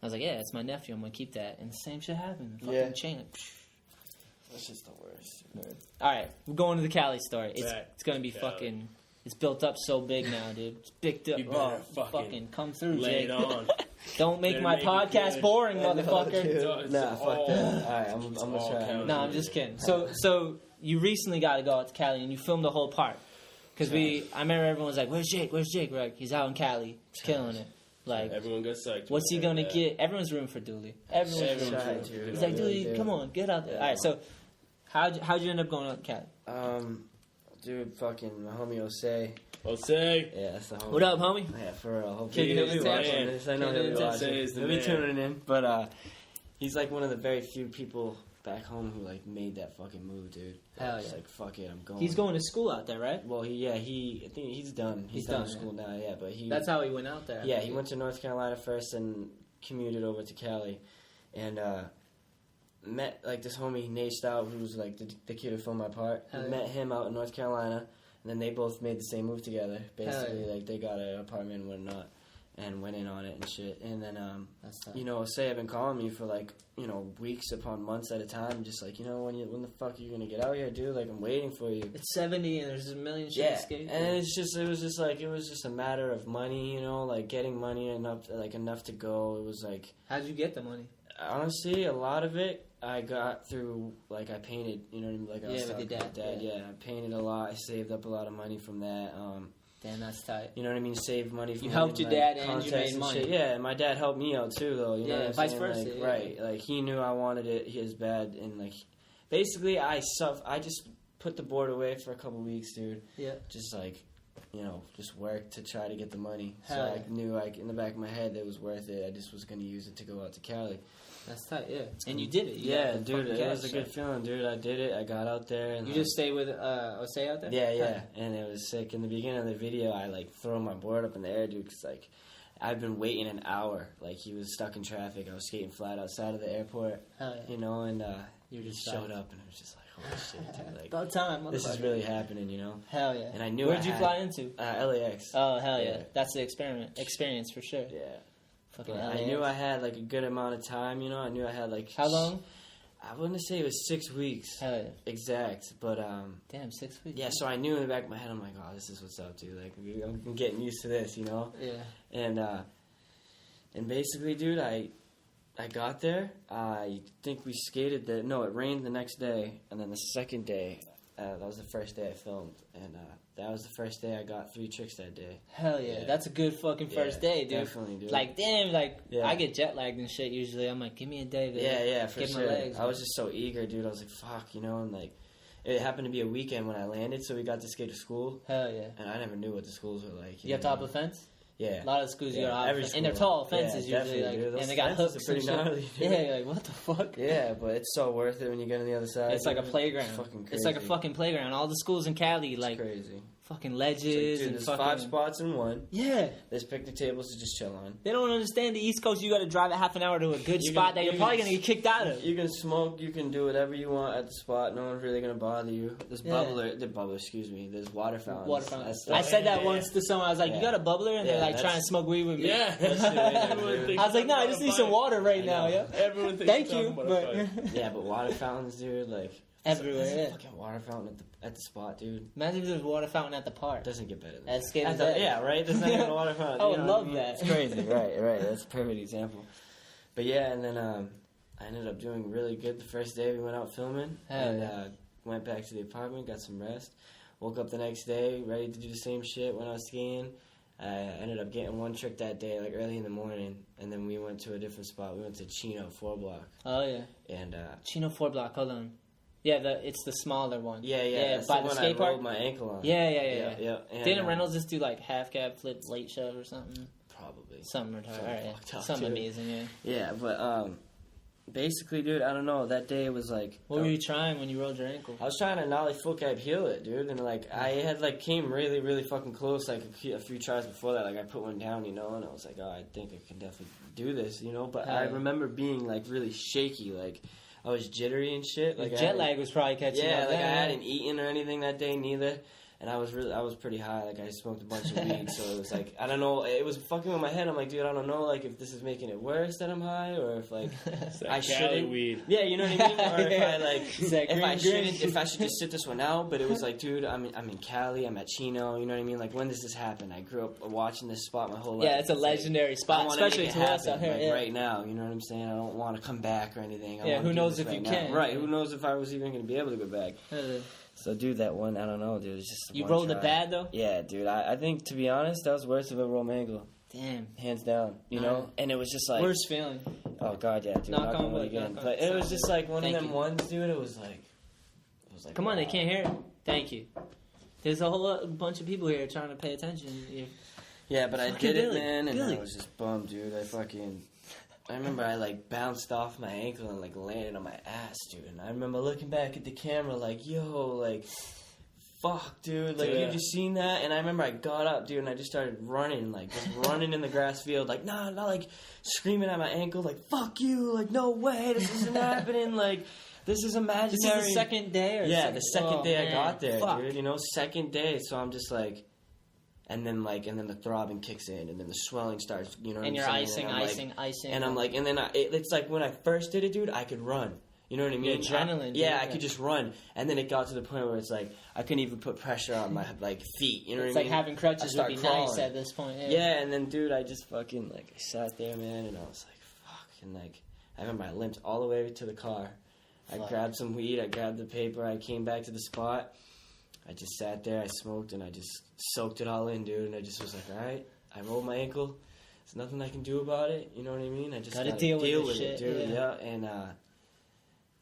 I was like, yeah, it's my nephew. I'm gonna keep that. And the same shit happened. Fucking chain. Like, that's just the worst. Man. all right, we're going to the Cali story. It's gonna be fucking. It's built up so big now, dude. It's bigged up. You better fucking come through, lay Jake. it on. Don't make Better my make it podcast good. boring, motherfucker. Nah, fuck that. Alright, I'm gonna try. No, I'm just kidding. So you recently got to go out to Cali and you filmed the whole part. Because I remember everyone was like, "Where's Jake? Where's Jake?" We're like, he's out in Cali, he's killing it. Like, everyone got psyched. what's he gonna get? Everyone's rooting for Dooley. Everyone's rooting for Dooley. He's like, Dooley, come on, get out there. Yeah. All right, so how'd you end up going out to Cali? Dude, fucking my homie Jose. Jose. Yeah, that's the homie. What up, homie? Yeah, for real. Hopefully Kicking it he'll be with watching Ted. this. I know Kicking he'll it be with watching. Ted is the He'll be man. tuning in. But he's like one of the very few people back home who like made that fucking move, dude. Hell It's yeah. like, fuck it, I'm going. He's going to school out there, right? Well, I think he's done. He's done done, school now, yeah. But That's how he went out there. Yeah, he went to North Carolina first and commuted over to Cali, and met like this homie Nate Stout, who was like the kid who filmed my part. Hell yeah. Met him out in North Carolina, and then they both made the same move together. Basically, yeah. like they got an apartment and whatnot, and went in on it and shit. And then That's tough. you know, say I've been calling me for like, you know, weeks upon months at a time, just like, you know, when the fuck are you gonna get out here, dude? Like, I'm waiting for you. It's 70 and there's a million shit Yeah, to skate. and it was just a matter of money, you know, like getting money enough to go. It was like, How'd you get the money? honestly, a lot of it I got through, like, I painted, you know what I mean? Like, I was Yeah, with your talking dad, yeah, I painted a lot. I saved up a lot of money from that. Damn, that's tight. You know what I mean? Saved money from You helped your like, dad and you contests made money. shit. Yeah, and my dad helped me out too, though. You know Yeah, what I'm vice saying? versa, Like, yeah. Right. Like, he knew I wanted it his bad, and, like, basically, I just put the board away for a couple weeks, dude. Yeah. Just, like, you know, just worked to try to get the money. So Hell I yeah. knew, like, in the back of my head that it was worth it. I just was going to use it to go out to Cali. That's tight, yeah. And you did it. You Yeah, got the dude, fucking it was a cash. good feeling, dude. I did it. I got out there. And You like, just stay with Osei out there? Yeah, and it was sick. In the beginning of the video, I, like, throw my board up in the air, dude, because, like, I've been waiting an hour. Like, he was stuck in traffic. I was skating flat outside of the airport, Hell yeah. you know, and You he just showed up, and I was just like, holy shit, dude. Like, About time, motherfucker. this is really happening, you know? Hell yeah. And I knew Where'd I you had- fly into? LAX. Oh, hell yeah. Yeah. That's the experience for sure. Yeah. Fucking But LAX. I knew I had, like, a good amount of time, you know? I knew I had, like... How long? I wouldn't say it was 6 weeks. Hell yeah. Exact, but, Damn, 6 weeks. yeah, so I knew in the back of my head, I'm like, oh, this is what's up, dude. Like, I'm getting used to this, you know? Yeah. And basically, dude, I got there. I think we skated it rained the next day, and then the second day, that was the first day I filmed, and that was the first day I got 3 tricks that day. Hell yeah. Yeah. That's a good fucking first day, dude. Definitely, dude. Like, damn, like, Yeah. I get jet lagged and shit usually. I'm like, give me a day to yeah, for get sure. my legs. I was just so eager, dude. I was like, fuck, you know, and like, it happened to be a weekend when I landed, so we got to skate to school, Hell yeah. and I never knew what the schools were like. You have to hop a fence? Yeah. A lot of schools you Yeah, got to hop every a fence. And they're school. tall fences Yeah, usually. definitely, Like, dude. and they got Those hooks fences are and shit. pretty gnarly, dude. Yeah, you're like, what the fuck? Yeah, but it's so worth it when you get on the other side. It's like a dude. playground. It's fucking crazy. It's like a fucking playground. All the schools in Cali, It's like, crazy. fucking It's ledges like, dude, and there's fucking... 5 spots in one. Yeah. There's picnic tables to just chill on. They don't understand the East Coast. You got to drive a half an hour to a good You spot can- that you're you probably can- going to get kicked out of. You can smoke, you can do whatever you want at the spot. No one's really gonna bother you. There's Yeah. excuse me. There's water fountains. Water fountains. That's I said that yeah. once to someone. I was like, Yeah. "You got a bubbler?" And they're Yeah, like that's- trying to smoke weed with me. Yeah. That's the way to do it. I was like, "No, I just need some water right now, know. yeah." Everyone thinks Thank you're you, talking about a but fight. Yeah, but water fountains, dude. Like everywhere. There's a Yeah. fucking water fountain at the spot, dude. Imagine if there's a water fountain at the park. Doesn't get better than At that. Skate's Dead. Yeah, right? There's not even a water fountain. I would you know what love mean? that. It's crazy. Right. That's a perfect example. But yeah, and then I ended up doing really good the first day we went out filming. Hell and yeah. went back to the apartment, got some rest. Woke up the next day, ready to do the same shit, went out skiing. I ended up getting one trick that day, like early in the morning, and then we went to a different spot. We went to Chino 4 Block. Oh, yeah. And Chino 4 Block, hold on. Yeah, it's the smaller one. yeah, that's by the the one skate I park. rolled my ankle on. Yeah. And, Didn't Reynolds just do like half cab flip late shove or something? Probably. Something retarded. Something All right, fucked up, something dude. amazing, yeah. Yeah, but basically, dude, I don't know. That day was like... What were you trying when you rolled your ankle? I was trying to nollie full cab heel it, dude, and like I had like came really, really fucking close like a few tries before that. Like I put one down, you know, and I was like, oh, I think I can definitely do this, you know. But I remember being like really shaky, like I was jittery and shit. Like Jet lag was probably catching yeah, up. like I hadn't eaten or anything that day neither. And I was pretty high. Like I smoked a bunch of weed, so it was like I don't know. It was fucking with my head. I'm like, dude, I don't know, like if this is making it worse that I'm high, or if like I shouldn't. Weed. Yeah, you know what I mean. Or if I like green. if I should just sit this one out. But it was like, dude, I'm in Cali. I'm at Chino. You know what I mean? Like when does this happen? I grew up watching this spot my whole life. Yeah, it's a legendary I spot, want to especially make to it us out happen, here. like, right now. You know what I'm saying? I don't want to come back or anything. I Yeah, wanna who do knows this if you right can. now. Right? Who knows if I was even going to be able to go back? So, dude, that one, I don't know, dude. It's just You one rolled try. it bad though? Yeah, dude. I think, to be honest, that was worse than a rolled my ankle. Damn. Hands down. You know? And it was just like... Worst feeling. Oh, God, yeah, dude. Knock on wood, again. knock on But it was wood. just like one Thank of them you. ones, dude. It was like... Come on, wow. they can't hear it. Thank you. There's a whole bunch of people here trying to pay attention. Yeah, but I Fucking did it, Billy. man, and Billy. I was just bummed, dude. I remember I, like, bounced off my ankle and, like, landed on my ass, dude. And I remember looking back at the camera like, yo, like, fuck, dude. Like, Yeah. you just seen that? And I remember I got up, dude, and I just started running, like, just running in the grass field. Like, nah, not, like, screaming at my ankle, like, fuck you. Like, no way, this isn't happening. Like, this is imaginary. This is the second day? Yeah, the second day I man. got there, Fuck. dude. You know, second day. So I'm just like... And then the throbbing kicks in, and then the swelling starts, you know what And I'm you're saying? icing. And I'm like, and then it's like when I first did it, dude, I could run. You know what I mean? The adrenaline. Yeah, I could just run. And then it got to the point where it's like, I couldn't even put pressure on my, like, feet. You know It's what I like mean? having crutches I would start be nice crawling. at this point. Yeah, and then, dude, I just fucking, like, I sat there, man, and I was like, fuck. And, like, I remember I limped all the way to the car. I grabbed some weed, I grabbed the paper, I came back to the spot. I just sat there, I smoked, and I just soaked it all in, dude. And I just was like, all right, I rolled my ankle. There's nothing I can do about it. You know what I mean? I just Gotta gotta deal deal with with this it, shit, dude. yeah. And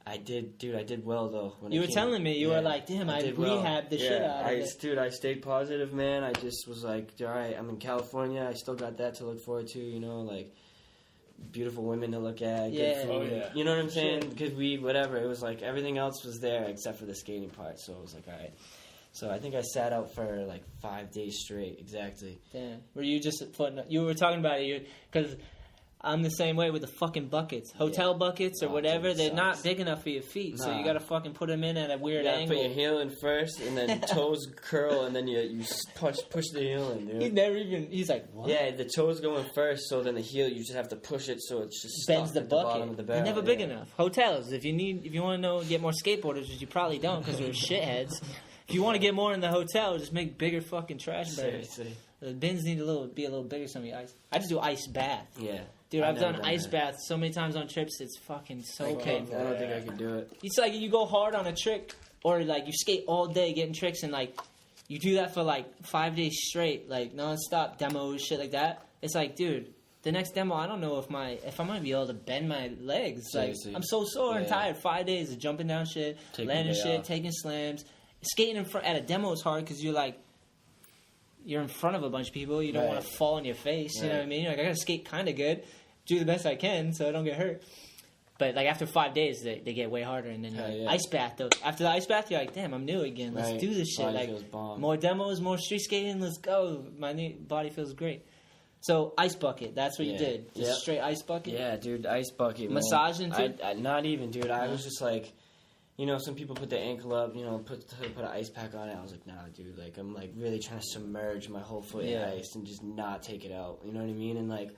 I did well, though. When You it were came telling out. me, you were like, damn, I did well. rehabbed the shit out of it. Dude, I stayed positive, man. I just was like, all right, I'm in California. I still got that to look forward to, you know, like beautiful women to look at, Yeah. good food. Oh, yeah. You know what I'm saying? Good weed, whatever. It was like everything else was there except for the skating part. So it was like, all right. So I think I sat out for like 5 days straight, exactly. Damn. Were you just putting... You were talking about it, because I'm the same way with the fucking buckets. Hotel buckets or Oh, whatever, dude, they're sucks. not big enough for your feet, so Nah. you gotta fucking put them in at a weird You gotta angle. put your heel in first, and then toes curl, and then you push the heel in, dude. He's never even... He's like, what? Yeah, the toes go in first, so then the heel you just have to push it so it's just Bends stuck the at the bottom bucket. of the They're barrel. never big enough. Hotels, if you want to know, get more skateboarders, which you probably don't because they're shitheads. If you want to get more in the hotel, just make bigger fucking trash barrels. Seriously. The bins need be a little bigger. Some of the ice. I just do ice bath. Yeah. Dude, I've never done ice that. baths so many times on trips. It's fucking so I painful. don't think I could do it. It's like you go hard on a trick, or like you skate all day getting tricks, and like you do that for like 5 days straight, like nonstop demos, shit like that. It's like, dude, the next demo, I don't know if I might be able to bend my legs. Seriously. Like I'm so sore and Yeah. tired. 5 days of jumping down shit, Taking landing the day shit, off. taking slams, skating in front at a demo is hard because you're in front of a bunch of people. You don't Right. want to fall on your face. You know what I mean? Like I gotta skate kind of good, do the best I can so I don't get hurt. But like after 5 days, they get way harder, and then you're like, yeah. ice bath. Though after the ice bath, you're like, damn, I'm new again. Let's Right. do this shit. Body Like feels bomb. more demos, more street skating. Let's go. My body feels great. So ice bucket. That's what you Yeah. did. Just Yep. straight ice bucket. Yeah, dude, ice bucket. man. Massaging, too? I not even, dude. I was just like, you know, some people put their ankle up, you know, put an ice pack on it. I was like, nah, dude. Like, I'm like really trying to submerge my whole foot Yeah. in ice and just not take it out. You know what I mean? And like,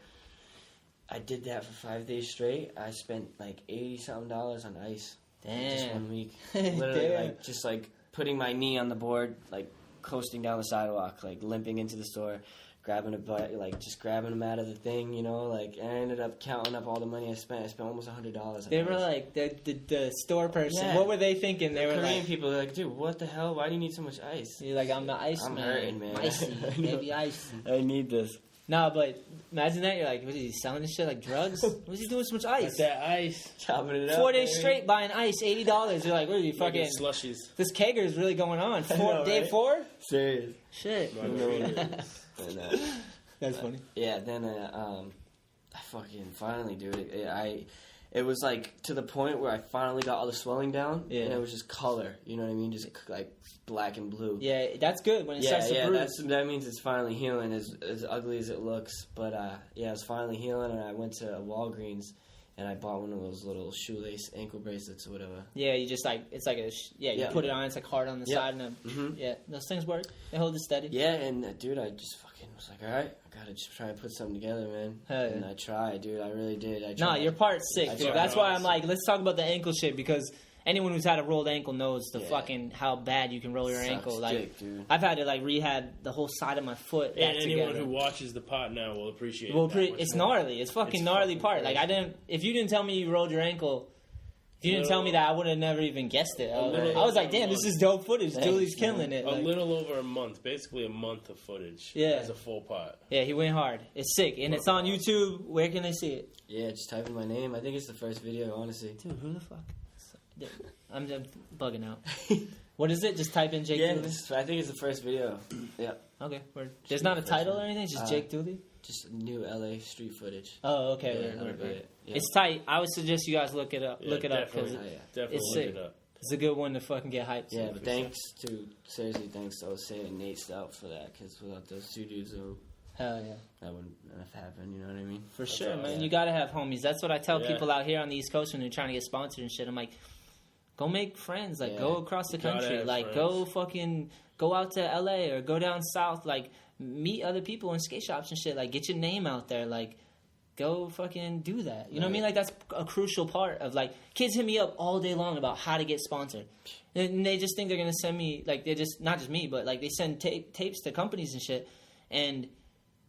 I did that for 5 days straight. I spent like $80-something on ice. Just Damn. 1 week. Literally, Damn. like, just, like, putting my knee on the board, like, coasting down the sidewalk, like, limping into the store, grabbing a butt, like, just grabbing them out of the thing, you know? Like, and I ended up counting up all the money I spent. I spent almost $100. They were like, the store person. Yeah. What were they thinking? They were Korean like, people are like, dude, what the hell? Why do you need so much ice? you're like, I'm the ice I'm man. hurting, man. Icy, I know. baby icy. I need this. No, but imagine that. You're like, what is he selling this shit like drugs? What is he doing so much ice? That ice. Chopping it up. 4 days baby. straight buying ice, $80. You're like, what are you fucking? Making slushies. This kegger is really going on. know, Day right? 4? Serious. Shit. Margaritas. I know. That's funny. Yeah, then I fucking finally, dude. It was like to the point where I finally got all the swelling down, Yeah. and it was just color. You know what I mean? Just like black and blue. Yeah, that's good when it starts to bruise. that means it's finally healing. As ugly as it looks, but yeah, it's finally healing. And I went to Walgreens and I bought one of those little shoelace ankle bracelets or whatever. Yeah, you just like, it's like you Yeah. put it on, it's like hard on the Yeah. side, and then, Mhm. yeah, those things work. They hold it steady. Yeah, and dude, I just fucking was like, all right, I gotta just try and put something together, man. Hell yeah. And I tried, dude. I really did. I tried. No, your part's sick, I dude. tried. That's why I'm like, let's talk about the ankle shit, because anyone who's had a rolled ankle knows the Yeah. fucking how bad you can roll your Sucks ankle. Like, dick, dude. I've had to like rehab the whole side of my foot back And anyone together. who watches the pot now will appreciate Well, it. that much it's more. gnarly. It's fucking It's gnarly fucking part. Like, crazy. if you didn't tell me you rolled your ankle, if you didn't tell me that, I would have never even guessed it. I was like, damn, this is dope footage. Thanks, Dooley's man. killing it. A Like, little over a month, basically a month of footage. Yeah. As a full pot. yeah, he went hard. It's sick, and it's on YouTube. Where can they see it? Yeah, just type in my name. I think it's the first video, honestly. Dude, who the fuck? I'm just bugging out. What is it? Just type in Jake Yeah, Dooley. I think it's the first video. Yeah, Okay, word. There's not a title or anything. It's just Uh, Jake Dooley. just new LA street footage. Oh, okay. Yeah, word, that'll word, be word. it. Yeah. It's tight. I would suggest you guys look it up. Yeah, Look it up because definitely. Oh, yeah. Definitely It's look sick. it up. it's a good one to fucking get hyped. Yeah, to. but thanks to Osei and Nate Stout for that, because without those two dudes, Hell yeah. that wouldn't have happened. You know what I mean? For sure, awesome. man. You gotta have homies. That's what I tell Yeah. people out here on the East Coast when they're trying to get sponsored and shit. I'm like, go make friends. Like, Yeah. go across the Gotta country. have Like, friends. go fucking go out to LA or go down south. Like, meet other people in skate shops and shit. Like, get your name out there. Like, go fucking do that. You know what I mean? Like, that's a crucial part of, like, kids hit me up all day long about how to get sponsored. And they just think they're going to send me, like, they just, not just me, but, like, they send tapes to companies and shit. And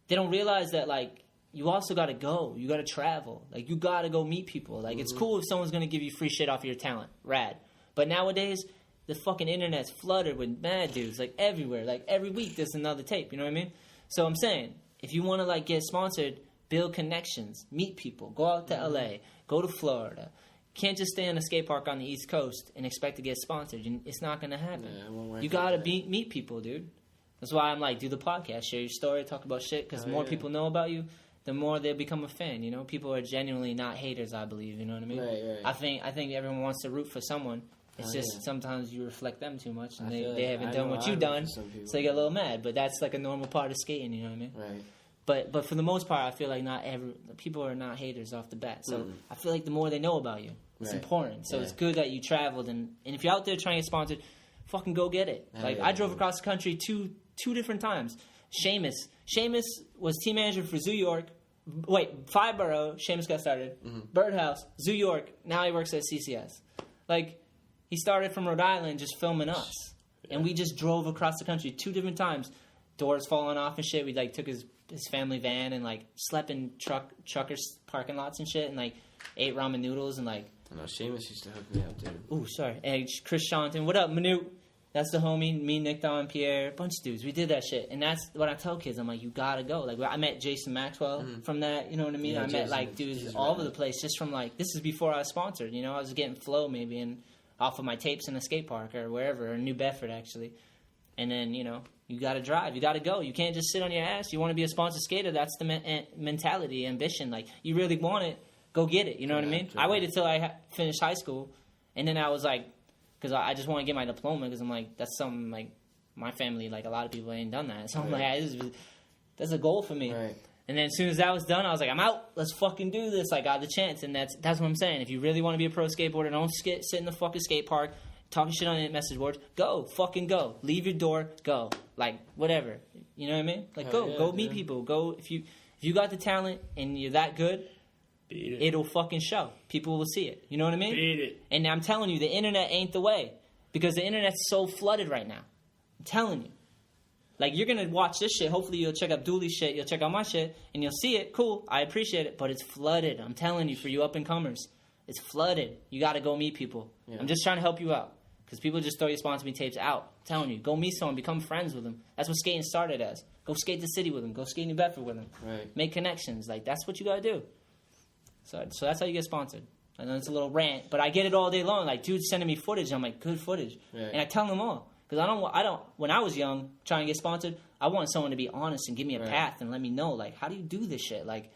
they don't realize that, like, you also got to go. You got to travel. Like, you got to go meet people. Like, it's cool if someone's going to give you free shit off your talent. Rad. But nowadays, the fucking internet's flooded with mad dudes, like, everywhere. Like, every week there's another tape. You know what I mean? So I'm saying, if you want to, like, get sponsored, build connections, meet people, go out to LA, go to Florida. Can't just stay in a skate park on the East Coast and expect to get sponsored. It's not going to happen. Yeah, it won't work You like got to that. meet people, dude. That's why I'm like, do the podcast, share your story, talk about shit, because the more yeah. people know about you, the more they become a fan. You know, people are genuinely not haters. I believe. You know what I mean? Right. I think everyone wants to root for someone. It's Oh, just yeah. sometimes you reflect them too much, and I they feel they like haven't I done know what I you've root done, for some people. so they get a little mad. But that's like a normal part of skating. You know what I mean? Right. But for the most part, I feel like not every people are not haters off the bat. So I feel like the more they know about you, it's Right. important. So Yeah. it's good that you traveled, and if you're out there trying to get sponsored, fucking go get it. Hell Like yeah, I drove dude. across the country two different times. Seamus was team manager for Zoo York. Wait, Five Borough. Seamus got started. Birdhouse, Zoo York. Now he works at CCS. Like he started from Rhode Island just filming us, and we just drove across the country 2 different times. Doors falling off and shit. We like took his family van and like slept in truckers parking lots and shit, and like ate ramen noodles and like. I know Seamus used to hook me up, dude. Ooh, sorry. And Chris Shanton. What up, Manute? That's the homie. Me, Nick, Don, Pierre. Bunch of dudes. We did that shit. And that's what I tell kids. I'm like, you gotta go. Like, I met Jason Maxwell from that. You know what I mean? Yeah, I met, Jason, like, dudes he's all over rad. the place just from, like, this is before I was sponsored. You know, I was getting flow maybe and off of my tapes in a skate park or wherever, or New Bedford, actually. And then, you know, you gotta drive. You gotta go. You can't just sit on your ass. You want to be a sponsored skater. That's the mentality, ambition. Like, you really want it, go get it. You know what I mean? sure. I waited till I finished high school, and then I was like, because I just want to get my diploma, because I'm like, that's something, like, my family, like, a lot of people ain't done that. So I'm like, that's a goal for me. Right. And then as soon as that was done, I was like, I'm out. Let's fucking do this. I got the chance. And that's what I'm saying. If you really want to be a pro skateboarder, don't sit in the fucking skate park talking shit on the message boards. Go. Fucking go. Leave your door. Go. Like, whatever. You know what I mean? Like, Hell go. yeah, Go meet dude. people. Go. If you got the talent and you're that good, Beat it. It'll fucking show. People will see it. You know what I mean? Beat it. And I'm telling you, the internet ain't the way. Because the internet's so flooded right now. I'm telling you. Like, you're going to watch this shit. Hopefully, you'll check out Dooley's shit. You'll check out my shit. And you'll see it. Cool. I appreciate it. But it's flooded. I'm telling you, for you up-and-comers. It's flooded. You got to go meet people. Yeah. I'm just trying to help you out. Because people just throw your Sponsor Me tapes out. I'm telling you. Go meet someone. Become friends with them. That's what skating started as. Go skate the city with them. Go skate New Bedford with them. Right. Make connections. Like, that's what you got to do. So that's how you get sponsored. I know it's a little rant, but I get it all day long. Like, dude's sending me footage. I'm like, good footage. Right. And I tell them all. Because I don't, when I was young, trying to get sponsored, I want someone to be honest and give me a path and let me know, like, how do you do this shit? Like,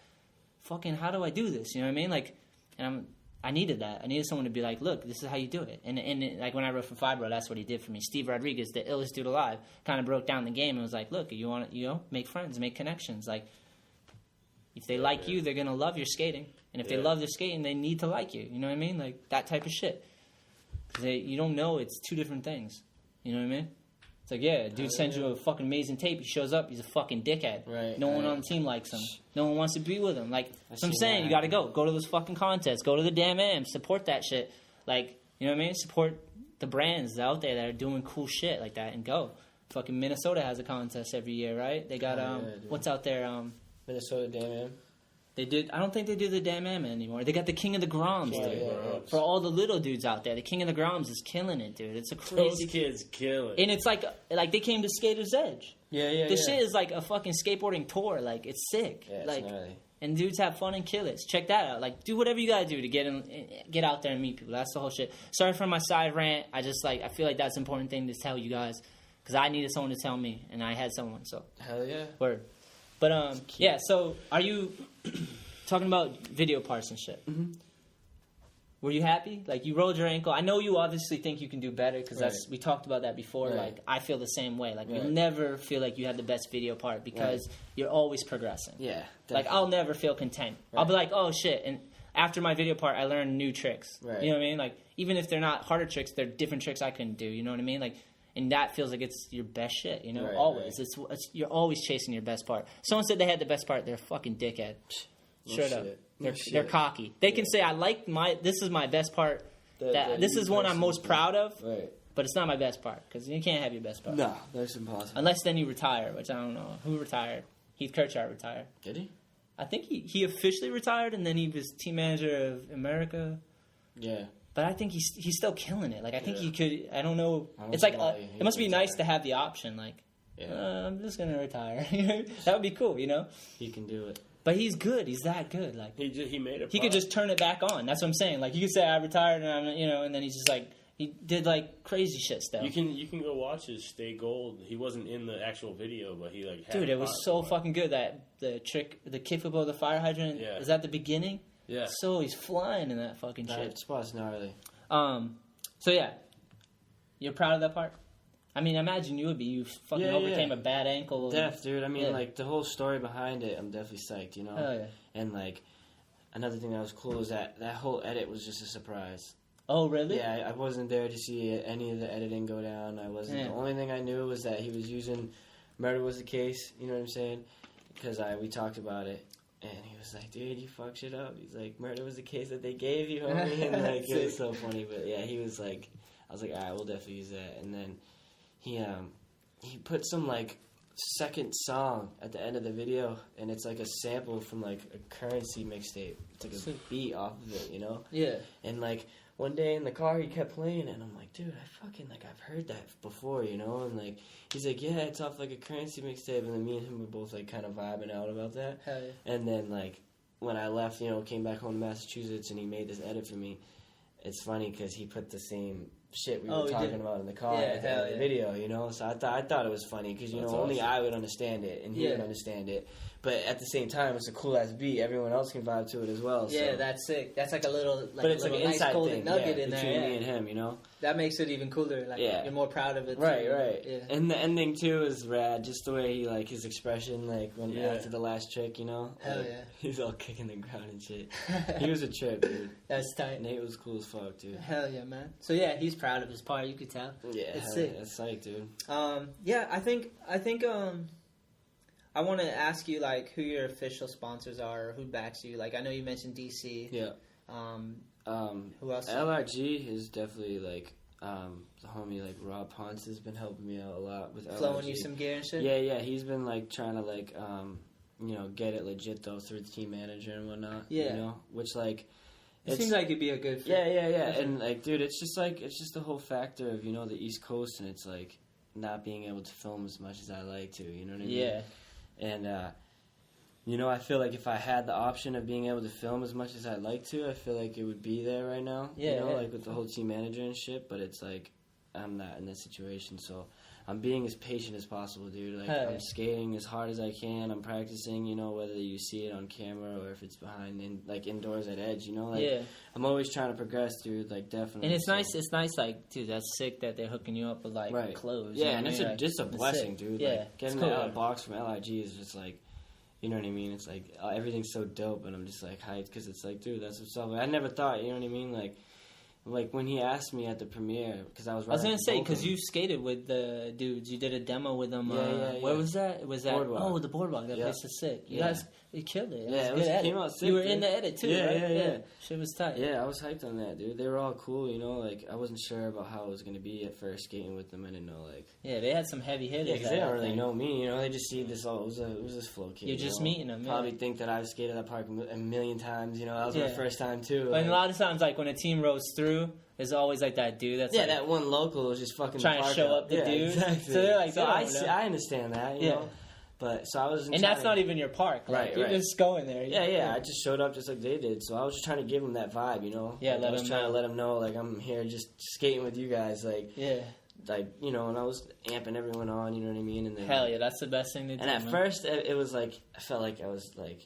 fucking, how do I do this? You know what I mean? Like, and I needed that. I needed someone to be like, look, this is how you do it. And like, when I wrote for Fibro, that's what he did for me. Steve Rodriguez, the illest dude alive, kind of broke down the game and was like, look, you want to, make friends, make connections. Like, if they like you, they're going to love your skating. And if they love their skating, they need to like you. You know what I mean? Like, that type of shit. You don't know it's two different things. You know what I mean? It's like, yeah, dude sends you a fucking amazing tape. He shows up. He's a fucking dickhead. Right. No one on the team likes him. No one wants to be with him. Like, that's what I'm saying. You got to go. Go to those fucking contests. Go to the damn AM. Support that shit. Like, you know what I mean? Support the brands out there that are doing cool shit like that and go. Fucking Minnesota has a contest every year, right? They got, what's out there? Minnesota Damn AM. They did. I don't think they do the damn AM anymore. They got the King of the Groms, dude. For all the little dudes out there, the King of the Groms is killing it, dude. It's a crazy. Those kids kill it. And it's like they came to Skater's Edge. Yeah. This shit is like a fucking skateboarding tour. Like, it's sick. Yeah, it's like, gnarly. And dudes have fun and kill it. So check that out. Like, do whatever you gotta do to get out there and meet people. That's the whole shit. Sorry for my side rant. I feel like that's an important thing to tell you guys because I needed someone to tell me, and I had someone. So hell yeah. Word. But yeah. So are you? Talking about video parts and shit. Mm-hmm. Were you happy? Like, you rolled your ankle. I know you obviously think you can do better because we talked about that before. Right. Like, I feel the same way. Like, you'll never feel like you have the best video part because you're always progressing. Yeah. Definitely. Like, I'll never feel content. I'll be like, oh shit, and after my video part, I learned new tricks. Right. You know what I mean? Like, even if they're not harder tricks, they're different tricks I couldn't do. You know what I mean? Like, and that feels like it's your best shit. You know, always. Right. It's you're always chasing your best part. Someone said they had the best part. They're a fucking dickhead. Straight up. They're cocky. They can say, this is my best part. This is one I'm most proud of. Right. But it's not my best part. Because you can't have your best part. No, that's impossible. Unless then you retire, which I don't know. Who retired? Heath Kirchart retired. Did he? I think he officially retired, and then he was team manager of America. Yeah. But I think he's still killing it. Like, I think he could, I don't know. It's like, it must be nice to have the option. Like, I'm just going to retire. That would be cool, you know? He can do it. But he's good. He's that good. Like, he made it. He could just turn it back on. That's what I'm saying. Like, you could say I retired and I'm, and then he's just like he did like crazy shit stuff. You can go watch his Stay Gold. He wasn't in the actual video, but he like had dude, it was so fucking good that the kickflip of the fire hydrant is at the beginning. Yeah. So he's flying in that fucking shit. That spot's gnarly. So yeah, you're proud of that part. I mean, imagine you would be. You fucking overcame a bad ankle. Def, dude. I mean, like, the whole story behind it, I'm definitely psyched, you know? Oh, yeah. And, like, another thing that was cool is that whole edit was just a surprise. Oh, really? Yeah, I wasn't there to see any of the editing go down. I wasn't. Yeah. The only thing I knew was that he was using Murder Was the Case, you know what I'm saying? Because we talked about it. And he was like, dude, you fucked shit up. He's like, Murder Was the Case that they gave you, homie. And, like, it was so funny. But, yeah, he was like, I was like, all right, we'll definitely use that. And then he put some like second song at the end of the video, and it's like a sample from like a Currency mixtape. It's like a beat off of it, you know? Yeah. And like one day in the car, he kept playing, and I'm like, dude, I fucking like I've heard that before, you know? And like he's like, yeah, it's off like a Currency mixtape, and then me and him were both like kind of vibing out about that. Hell yeah. And then like when I left, came back home to Massachusetts, and he made this edit for me. It's funny because he put the same shit we were talking about in the car at the end of the video, you know? So I thought it was funny because, only I would understand it and he would understand it. But at the same time, it's a cool-ass beat. Everyone else can vibe to it as well. Yeah, so. That's sick. That's like a little but it's like an inside nice thing nugget in between there. me and him, you know? That makes it even cooler. Like, you're more proud of it. Right, too. Right. Yeah. And the ending, too, is rad. Just the way he, like, his expression, like, when after the last trick, you know? Hell like, yeah. He's all kicking the ground and shit. He was a trip, dude. That's tight. Nate was cool as fuck, dude. Hell yeah, man. So, yeah, he's proud of his part. You could tell. Yeah, it's sick. That's sick, dude. Yeah, I think I want to ask you, like, who your official sponsors are or who backs you. Like, I know you mentioned DC. Yeah. Who else? LRG is definitely, like, the homie, like, Rob Ponce has been helping me out a lot with LRG. Flowing you some gear and shit? Yeah. He's been, like, trying to, like, you know, get it legit, though, through the team manager and whatnot. Yeah. You know? Which, like... It seems like it'd be a good fit. Yeah. And, like, dude, it's just the whole factor of, you know, the East Coast, and it's, like, not being able to film as much as I like to, you know what I mean? Yeah. And, you know, I feel like if I had the option of being able to film as much as I'd like to, I feel like it would be there right now. Yeah, you know, yeah. like with the whole team manager and shit, but it's like, I'm not in this situation, so I'm being as patient as possible, dude. Like, I'm skating as hard as I can. I'm practicing, you know, whether you see it on camera or if it's behind, indoors at Edge, you know? Like, I'm always trying to progress, dude, like, definitely. And it's nice, like, dude, that's sick that they're hooking you up with, like, clothes. Yeah, you know and what I mean? it's a blessing, dude. Yeah, like, getting cool. that out of box from LIG is just, like, you know what I mean? It's, like, everything's so dope, and I'm just, like, hyped, because it's, like, dude, that's what's up. I never thought, you know what I mean? Like when he asked me at the premiere, because I was gonna say, because you skated with the dudes, you did a demo with them. Yeah. Where was that? Was that Boardwalk. the Boardwalk? That place is sick. You guys, you killed it. It came out sick. You were dude. in the edit too, yeah, right? Yeah. Shit was tight. Yeah, I was hyped on that, dude. They were all cool, you know. Like, I wasn't sure about how it was gonna be at first skating with them. I didn't know, like. Yeah, they had some heavy hitters. Yeah, because they don't really know me, you know. They just see this. Oh, it was this flow kid. You're just meeting them. Probably think that I've skated that park a million times. You know, that was my first time too. But a lot of times, like when a team rolls through, there's always like that dude that's that one local is just fucking trying to show up the dude. Exactly. So they're like, I understand that, you know. But so I was, and that's not even your park, like, you're just going there. Yeah. I just showed up just like they did, so I was just trying to give them that vibe, you know. Yeah, like, I was trying to let them know, like, I'm here just skating with you guys, like. Yeah. Like, you know, and I was amping everyone on, you know what I mean. And then, hell yeah, that's the best thing to do. And at first, it was like I felt like I was like.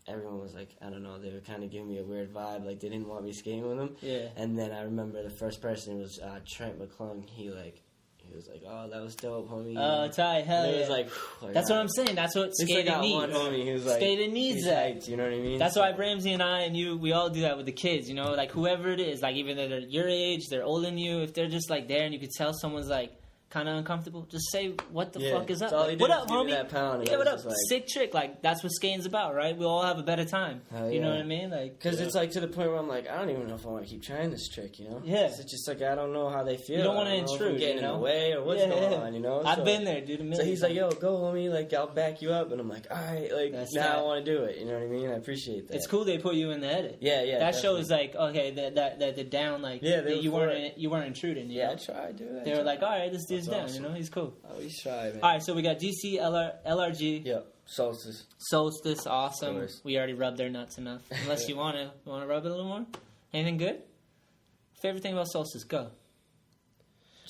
Everyone was like, I don't know, they were kind of giving me a weird vibe, like they didn't want me skating with them. Yeah. And then I remember the first person was Trent McClung. He was like, oh, that was dope, homie. Oh, tight, hell yeah. It was like, that's what I'm saying. That's what skating needs. One homie, he was like, skating needs that. Hyped, you know what I mean? That's why Ramsey and I and you, we all do that with the kids, you know? Like, whoever it is, like, even though they're your age, they're older than you, if they're just, like, there and you could tell someone's, like, kind of uncomfortable, just say what the fuck is up. Like, what up, homie? That pound, what up? Like, sick trick. Like, that's what skating's about, right? We all have a better time. You know what I mean? Like, because it's like to the point where I'm like, I don't even know if I want to keep trying this trick, you know? Yeah. It's just like I don't know how they feel. You don't want to intrude, getting in the way or what's going on, you know? I've been there, dude. So he's like, yo, go, homie. Like, I'll back you up, and I'm like, all right, like now I want to do it. You know what I mean? I appreciate that. It's cool they put you in the edit. Yeah. That shows like, okay, that the down, like, you weren't intruding. Yeah, I tried, dude. They were like, all right, this dude's down. You know, he's cool. Oh, he's shy, man. All right, so we got DC, LRG. Yep. Solstice, awesome. We already rubbed their nuts enough. Unless you want to rub it a little more. Anything good? Favorite thing about Solstice? Go.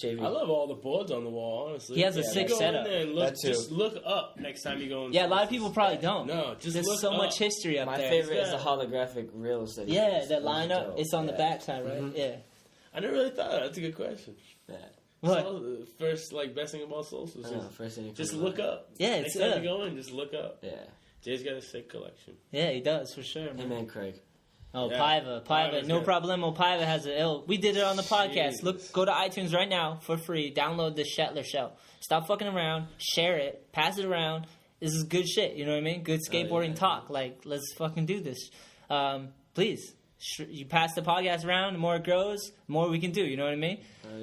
JV. I love all the boards on the wall, honestly. He has a sick setup. Go in there and look, just look up next time you go in. Yeah, a lot of people probably don't. No, just there's look so up. much history up there. My favorite is the holographic reels that that line up. It's on the back side, right? Mm-hmm. Yeah. I never really thought of that. That's a good question. Yeah. What? First, best thing about Solstice is just look up. Yeah, next time you go in, just look up. Yeah. Jay's got a sick collection. Yeah, he does, for sure, man. Hey, man, Craig. Oh, yeah. Paiva, no problemo. Paiva has a ill. We did it on the podcast. Look, go to iTunes right now for free. Download the Shetler Show. Stop fucking around. Share it. Pass it around. This is good shit. You know what I mean? Good skateboarding talk. Like, let's fucking do this. Please. You pass the podcast around, the more it grows, the more we can do. You know what I mean?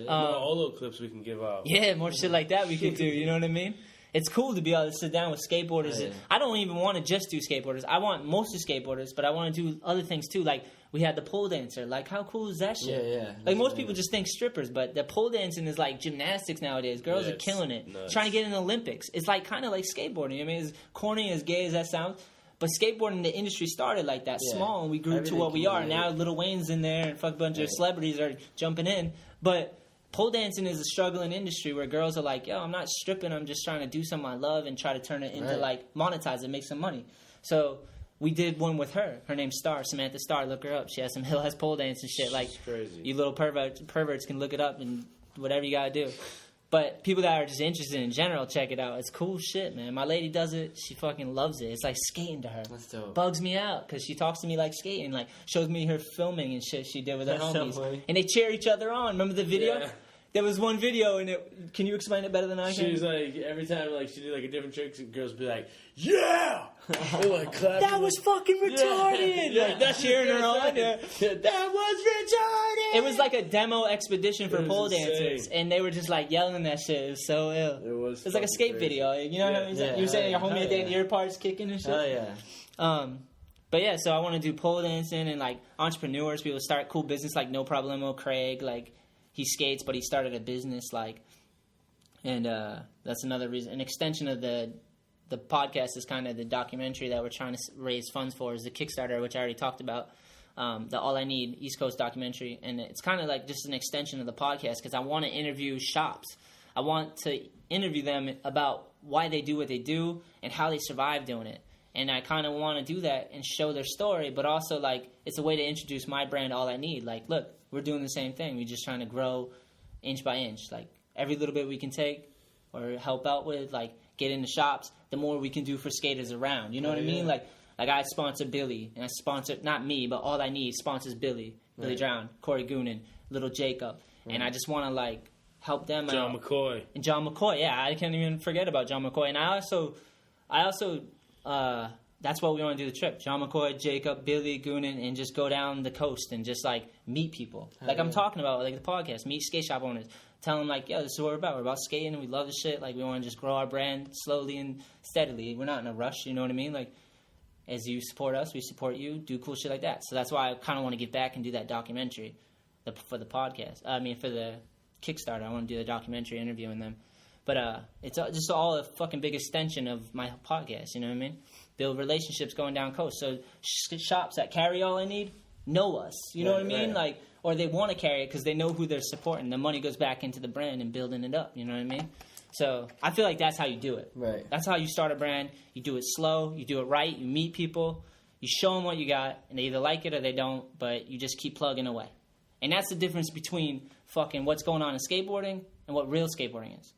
All those clips we can give out. Yeah, more shit like that we can do. You know what I mean? It's cool to be able to sit down with skateboarders. Oh, yeah. I don't even want to just do skateboarders. I want mostly skateboarders, but I want to do other things too. Like, we had the pole dancer. Like, how cool is that shit? Yeah. Like, most people just think strippers, but the pole dancing is like gymnastics nowadays. Girls are killing it. Nuts. Trying to get in the Olympics. It's like kind of like skateboarding. I mean, as corny, as gay as that sounds. But skateboarding, the industry started like that, small, and we grew to what we are. Now Lil Wayne's in there, and fuck a bunch of celebrities are jumping in. But pole dancing is a struggling industry where girls are like, yo, I'm not stripping, I'm just trying to do something I love and try to turn it into, like, monetize it, make some money. So we did one with her. Her name's Star, Samantha Star. Look her up. She has some Hill-House pole dance and shit. Like, crazy. You little perverts can look it up and whatever you gotta do. But people that are just interested in general, check it out. It's cool shit, man. My lady does it. She fucking loves it. It's like skating to her. That's dope. Bugs me out because she talks to me like skating. Like, shows me her filming and shit she did with her homies. So funny. And they cheer each other on. Remember the video? Yeah. there was one video, and can you explain it better than I can? She's like, every time like she did like a different trick, girls be like, yeah! They're like clapping. That was fucking retarded! Yeah. Like, that's cheering her on. Yeah. That was retarded! It was like a demo expedition for It was pole insane. dancers, and they were just like yelling that shit. It was so ill. It was like a skate fucking crazy. video. You know what I mean? Yeah. You were saying your Hell homie at the end, yeah. ear parts kicking and shit? Oh yeah. But yeah, so I want to do pole dancing and like entrepreneurs, people start cool business like No Problemo Craig, like he skates, but he started a business like, and that's another reason. An extension of the podcast is kind of the documentary that we're trying to raise funds for is the Kickstarter, which I already talked about, the All I Need East Coast documentary, and it's kind of like just an extension of the podcast because I want to interview shops. I want to interview them about why they do what they do and how they survive doing it. And I kind of want to do that and show their story, but also, like, it's a way to introduce my brand, All I Need. Like, look, we're doing the same thing. We're just trying to grow inch by inch. Like, every little bit we can take or help out with, like, get into shops, the more we can do for skaters around. You know what I mean? Like I sponsor Billy, and I sponsor, not me, but All I Need sponsors Billy Drown, Corey Goonan, Little Jacob. And I just want to, like, help them out. John McCoy. And John McCoy, yeah, I can't even forget about John McCoy. And I also, that's why we want to do the trip. John McCoy, Jacob, Billy, Goonan, and just go down the coast and just, like, meet people. Like I'm talking about, like, the podcast, meet skate shop owners. Tell them, like, yo, this is what we're about. We're about skating, and we love this shit. Like, we want to just grow our brand slowly and steadily. We're not in a rush, you know what I mean? Like, as you support us, we support you. Do cool shit like that. So that's why I kind of want to get back and do that documentary for the podcast. I mean, for the Kickstarter. I want to do the documentary interviewing them. But it's just all a fucking big extension of my podcast, you know what I mean? Build relationships going down coast. So shops that carry All I Need know us, you know what I mean? Right. Like, or they want to carry it because they know who they're supporting. The money goes back into the brand and building it up, you know what I mean? So I feel like that's how you do it. Right. That's how you start a brand. You do it slow, you do it right, you meet people, you show them what you got, and they either like it or they don't, but you just keep plugging away. And that's the difference between fucking what's going on in skateboarding and what real skateboarding is.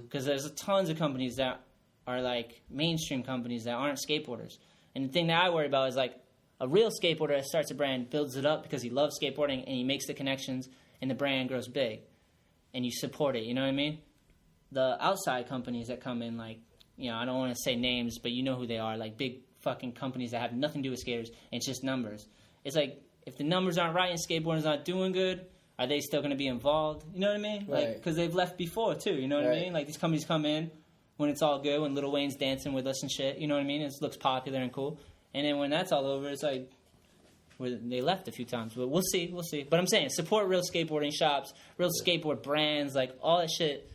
Because there's tons of companies that are like mainstream companies that aren't skateboarders. And the thing that I worry about is like a real skateboarder that starts a brand, builds it up because he loves skateboarding and he makes the connections and the brand grows big. And you support it, you know what I mean? The outside companies that come in, like, you know, I don't want to say names, but you know who they are, like big fucking companies that have nothing to do with skaters and it's just numbers. It's like, if the numbers aren't right and skateboarding's not doing good, are they still going to be involved? You know what I mean? Right. Like, because they've left before, too. You know what I mean? Like, these companies come in when it's all good, when Lil Wayne's dancing with us and shit. You know what I mean? It looks popular and cool. And then when that's all over, it's like, they left a few times. But we'll see. But I'm saying, support real skateboarding shops, real skateboard brands, like, all that shit.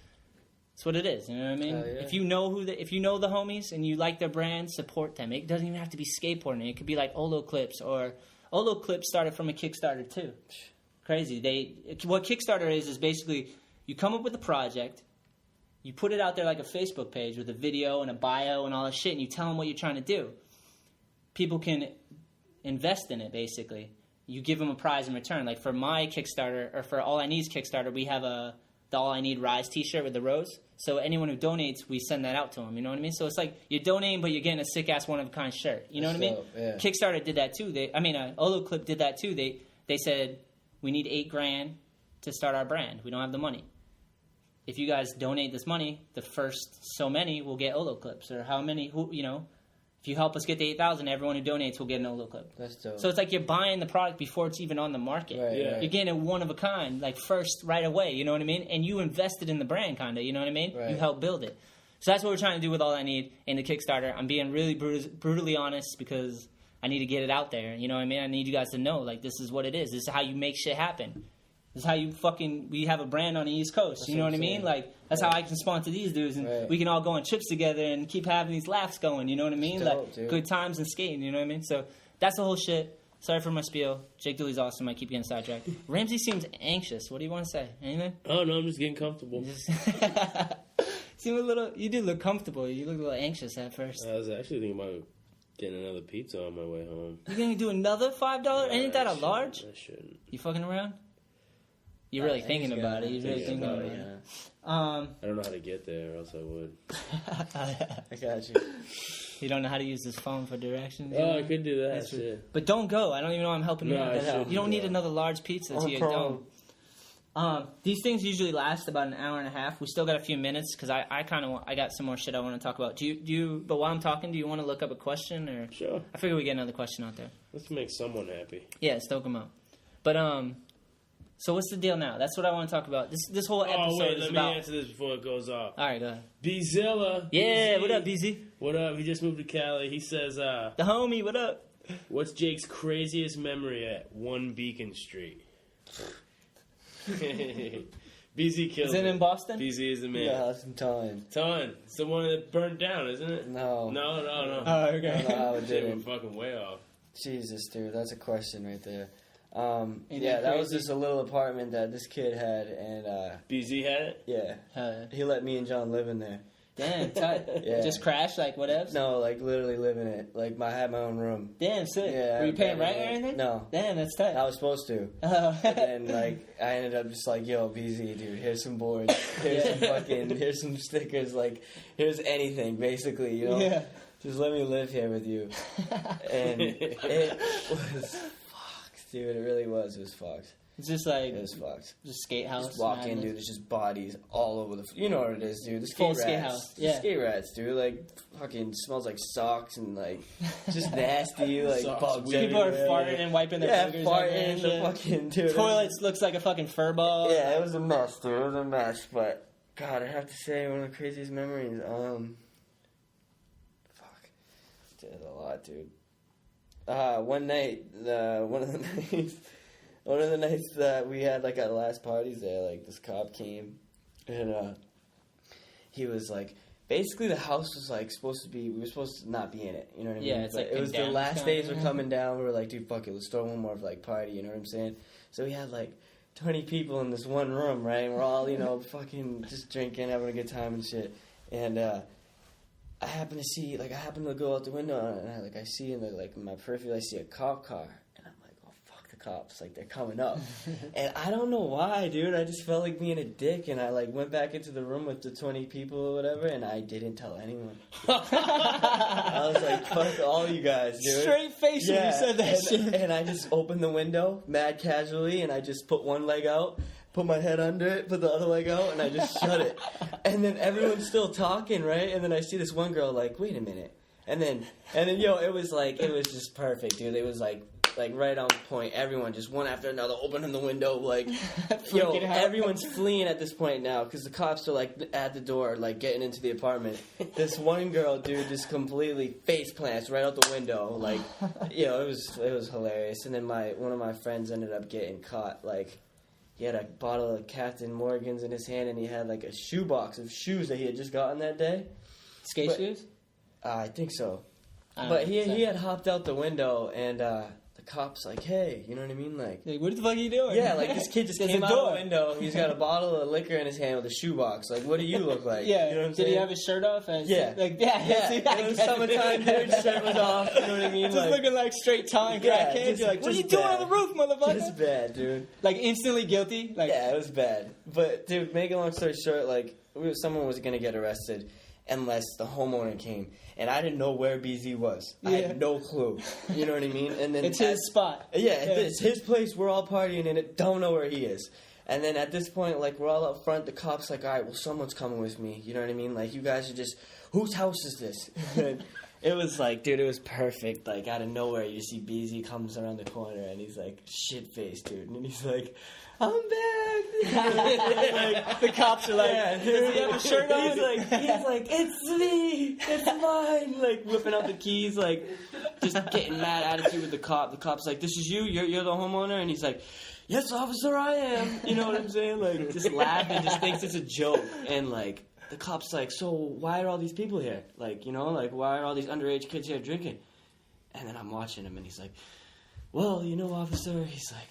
That's what it is. You know what I mean? Yeah. If you know if you know the homies and you like their brand, support them. It doesn't even have to be skateboarding. It could be like Olo Clips, or Olo Clips started from a Kickstarter, too. Crazy. What Kickstarter is basically you come up with a project, you put it out there like a Facebook page with a video and a bio and all that shit, and you tell them what you're trying to do. People can invest in it, basically. You give them a prize in return. Like for my Kickstarter, or for All I Need's Kickstarter, we have the All I Need Rise t-shirt with the rose. So anyone who donates, we send that out to them. You know what I mean? So it's like you're donating, but you're getting a sick-ass one-of-a-kind shirt. You know what I mean? Yeah. Kickstarter did that, too. Olo Clip did that, too. They said, we need $8,000 to start our brand. We don't have the money. If you guys donate this money, the first so many will get Olo Clips, or how many, if you help us get the 8,000, everyone who donates will get an Olo Clip. That's dope. So it's like you're buying the product before it's even on the market. Right, Yeah. You're getting a one of a kind, like first right away, you know what I mean? And you invested in the brand, kind of, you know what I mean? Right. You helped build it. So that's what we're trying to do with All I Need in the Kickstarter. I'm being really brutally honest because I need to get it out there. You know what I mean? I need you guys to know, like, this is what it is. This is how you make shit happen. This is how you we have a brand on the East Coast. That's you know what I I'm mean? saying. Like, that's how I can sponsor these dudes, and we can all go on trips together and keep having these laughs going. You know what I mean? Dope, like, dude. good times and skating. You know what I mean? So that's the whole shit. Sorry for my spiel. Jake Dooley's awesome. I keep getting sidetracked. Ramsey seems anxious. What do you want to say? Anything? Oh, no, I'm just getting comfortable. Seem a little. You do look comfortable. You look a little anxious at first. I was actually thinking about getting another pizza on my way home. You gonna do another $5? Ain't that a large? I shouldn't. You fucking around? You're really thinking about it. You're really thinking about it. I don't know how to get there, or else I would. I got you. You don't know how to use this phone for directions? Oh, I could do that That's true. shit. But don't go. I don't even know I'm helping you No, out. I shouldn't You don't need go. another large pizza to your problem. These things usually last about an hour and a half. We still got a few minutes because I got some more shit I want to talk about. Do you? But while I'm talking, do you want to look up a question or? Sure. I figure we get another question out there. Let's make someone happy. Yeah, stoke them out. But so what's the deal now? That's what I want to talk about. This whole episode Oh wait, is let about. me answer this before it goes off. All right, go ahead. Bzilla. Yeah, BZ. what up, BZ? What up? He just moved to Cali. He says, The homie, what up? "What's Jake's craziest memory at 1 Beacon Street?" BZ killed Is it in Boston? BZ is the man. Yeah, that's some time. Ton. It's the one that burnt down, isn't it? No. No. Oh, okay. I don't know how it Shit, we're did. fucking way off. Jesus, dude, that's a question right there. Ain't Yeah, that that was crazy? just a little apartment that this kid had, and BZ had it? yeah, he let me and John live in there. Damn, tight. Yeah. Just crash, like, whatevs? No, like literally live in it. Like I had my own room. Damn, sick. Yeah, Were you paying yeah, rent or yeah. anything? No. Damn, that's tight. I was supposed to. Oh. But then, like, I ended up just like, yo, BZ, dude, here's some boards, here's some here's some stickers, like, here's anything, basically, you know? Yeah. Just let me live here with you. And it was fucked, dude, it really was. It was fucked. It's just like, It was fucked. just skate house. Just walk in, madness. dude, there's just bodies all over the... You know what it is, dude. The Full skate skate rats. house, The yeah. skate rats, dude. Like, fucking smells like socks and, like, just nasty, like, Socks, bugs People are everywhere. farting and wiping their Yeah, fingers. farting, the fucking... Dude, Toilets looks like a fucking fur ball. Yeah, it was a mess, dude. It was a mess, but God, I have to say, one of the craziest memories. Fuck, there's a lot, dude. One night, one of the nights that we had, like, at last parties there, like, this cop came, and he was like, basically the house was like supposed to be, we were supposed to not be in it, you know what I mean? Yeah, it's But like it was the condemned last kind days of- were coming down. We were like, dude, fuck it, let's throw one more like party, you know what I'm saying? So we had like 20 people in this one room, right? And we're all, you know, fucking just drinking, having a good time and shit. And I happen to go out the window, and I see in my peripheral, I see a cop car, and I'm like, oh fuck, the cops, like they're coming up. And I don't know why, dude. I just felt like being a dick, and I like went back into the room with the 20 people or whatever, and I didn't tell anyone. I was like, fuck all you guys, dude. Straight face when you said that shit. And I just opened the window, mad casually, and I just put one leg out, put my head under it, put the other leg out, and I just shut it. And then everyone's still talking, right? And then I see this one girl like, wait a minute. And then yo, it was just perfect, dude. It was like right on point. Everyone just one after another opening the window, like, yo, Freaking out. everyone's fleeing at this point now because the cops are like at the door, like getting into the apartment. This one girl, dude, just completely face plants right out the window, like, you know, it was hilarious. And then one of my friends ended up getting caught, like. He had a bottle of Captain Morgan's in his hand, and he had like a shoebox of shoes that he had just gotten that day. Skate shoes? I think so. I don't But know. he had hopped out the window, and the cop's like, hey, you know what I mean? Like, What the fuck are you doing? yeah, like this kid just There's came a out door. the window. He's got a bottle of liquor in his hand with a shoebox. Like, what do you look like? Yeah. You know what I'm Did saying? he have his shirt off? And Yeah. Yeah. See, I It was get summertime, dude. Shirt was off. You know what I mean? Just Like, looking like straight tongue Yeah, crackhead. just- You're like, what are you just doing bad. on the roof, motherfucker? just bad, dude. Like instantly guilty. Like Yeah, it was bad. But, dude, make a long story short, like, someone was going to get arrested unless the homeowner came. And I didn't know where BZ was. I Yeah. had no clue. You know what I mean? And then it's his spot. Yeah, it's his place. We're all partying in it. Don't know where he is. And then at this point, like, we're all up front. The cop's like, all right, well, someone's coming with me. You know what I mean? Like, you guys are just, whose house is this? And it was like, dude, it was perfect. Like, out of nowhere, you see BZ comes around the corner, and he's like, shit-faced, dude. And he's like, I'm back. Like, the cops are like, Yeah, does he have a shirt on? He's like, it's me, it's mine. Like whipping out the keys, like just getting mad attitude with the cop. The cop's like, this is you, you're the homeowner, and he's like, yes, officer, I am. You know what I'm saying? Like just laughing, and just thinks it's a joke, and like the cop's like, so why are all these people here? Like, you know, like why are all these underage kids here drinking? And then I'm watching him, and he's like, well, you know, officer, he's like,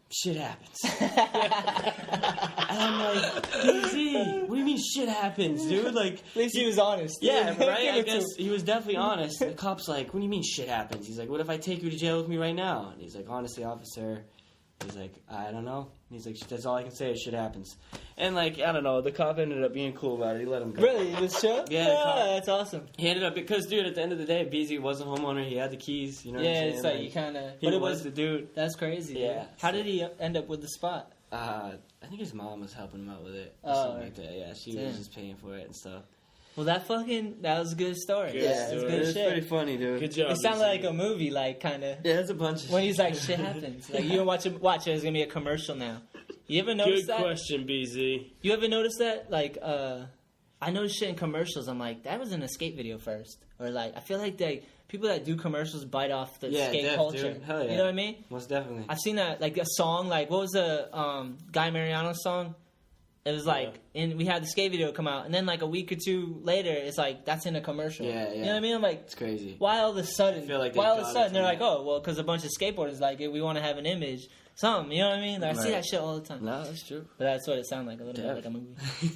shit happens. And I'm like, DZ, what do you mean shit happens, dude? Like, At least he was honest. yeah, Give right? I it to guess him. he was definitely honest. The cop's like, what do you mean shit happens? He's like, what if I take you to jail with me right now? And he's like, honestly, officer, he's like, I don't know. He's like, that's all I can say is shit happens. And like, I don't know, the cop ended up being cool about it. He let him go. Really, this show? Yeah, the cop- That's awesome. He ended up, because dude, at the end of the day, BZ was a homeowner. He had the keys, you know what I'm Yeah, saying? it's like you kind of. he was the dude. That's crazy. Yeah. Dude. How did he end up with the spot? I think his mom was helping him out with it. Or Oh, something like that. Yeah, she was just paying for it and stuff. Well, that was a good story. Good That's story. good It was shit. pretty funny, dude. Good job. It sounded BZ. like a movie, like kind of. Yeah, it's a bunch of When he's like, shit happens. Like you watch it. There's gonna be a commercial now. You ever notice Good that? question, BZ. You ever notice that? Like, I notice shit in commercials. I'm like, that was in a skate video first, or like, I feel like people that do commercials bite off the skate culture. Dude. Hell yeah. You know what I mean? Most definitely. I've seen that, like a song, like what was the Guy Mariano song? It was like, and we had the skate video come out, and then like a week or two later, it's like that's in a commercial. Yeah, yeah. You know what I mean? I'm like, It's crazy. why all of a sudden? I feel like they why all of a got it sudden from they're like, that. oh, well, because a bunch of skateboarders like it, we want to have an image, something. You know what I mean? Like, I see Right. that shit all the time. No, that's true. But that's what it sounded like, a little Yeah. bit like a movie.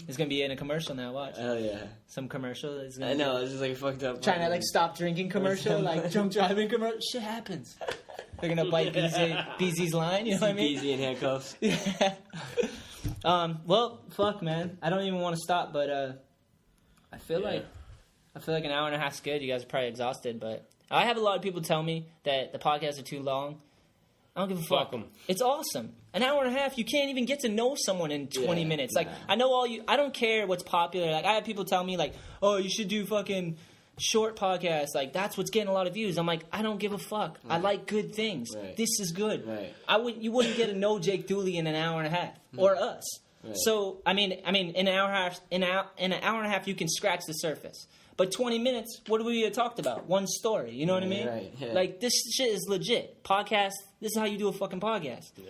It's gonna be in a commercial now. Watch Hell yeah. some commercial. Is gonna I know, it's just like fucked up. trying to like stop drinking commercial, like drunk driving commercial. Shit happens. They're gonna bite BZ's line. You know what I mean? Easy in handcuffs. Yeah. Well, fuck, man. I don't even want to stop, but I feel like an hour and a half's good. You guys are probably exhausted, but I have a lot of people tell me that the podcasts are too long. I don't give a fuck. Fuck 'em. It's awesome. An hour and a half, you can't even get to know someone in 20 Yeah, minutes. Like, nah. I know all you. I don't care what's popular. Like, I have people tell me, like, oh, you should do fucking short podcasts. Like, that's what's getting a lot of views. I'm like, I don't give a fuck. I like good things. Right. This is good. Right. You wouldn't get to know Jake Dooley in an hour and a half, or us. Right. So, I mean, in an hour and a half, you can scratch the surface. But 20 minutes, what have we talked about? One story. You know what I mean? Right, yeah. Like, this shit is legit. Podcast, this is how you do a fucking podcast. Yeah.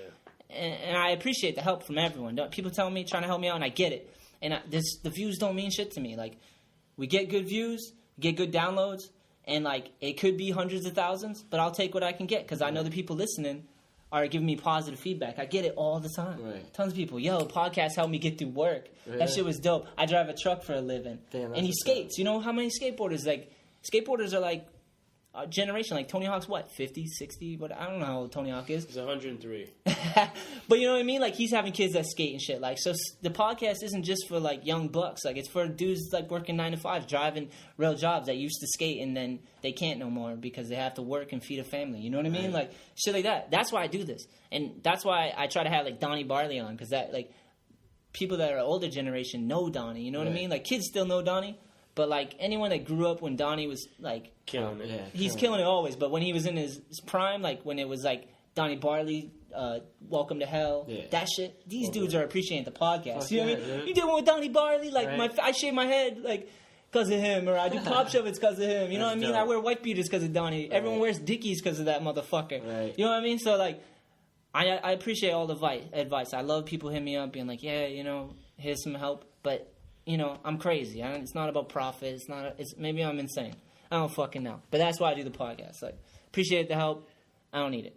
And I appreciate the help from everyone. People tell me, trying to help me out, and I get it. And the views don't mean shit to me. Like, we get good views, get good downloads, and, like, it could be hundreds of thousands, but I'll take what I can get because I know the people listening are giving me positive feedback. I get it all the time. Right. Tons of people, yo, podcast helped me get through work. Really? That shit was dope. I drive a truck for a living. Damn, and that's he what's skates. You know how many skateboarders, like, skateboarders are like a generation. Like, Tony Hawk's what, 50, 60? What, I don't know how old Tony Hawk is. He's 103. But you know what I mean? Like, he's having kids that skate and shit. Like, so the podcast isn't just for, like, young bucks. Like, it's for dudes, like, working 9 to 5, driving real jobs that used to skate and then they can't no more because they have to work and feed a family. You know what I mean? Right. Like, shit like that. That's why I do this. And that's why I try to have, like, Donnie Barley on because that, like, people that are older generation know Donnie. You know what I Right. mean? Like, kids still know Donnie. But, like, anyone that grew up when Donnie was, like, Killing it. Yeah. he's killing it always, but when he was in his prime, like when it was like Donnie Barley, Welcome to Hell, Yeah. that shit, these dudes are appreciating the podcast. Fuck You know what I yeah, mean? dude. You did one with Donnie Barley, like Right. I shave my head like because of him, or I do pop shove it's because of him. You know what I That's mean? dope. I wear white beaters because of Donnie. Everyone wears Dickies because of that motherfucker. Right. You know what I mean? So like, I appreciate all the advice. I love people hitting me up being like, yeah, you know, here's some help, but. You know, I'm crazy. It's not about profit. It's maybe I'm insane. I don't fucking know. But that's why I do the podcast. Like, appreciate the help. I don't need it.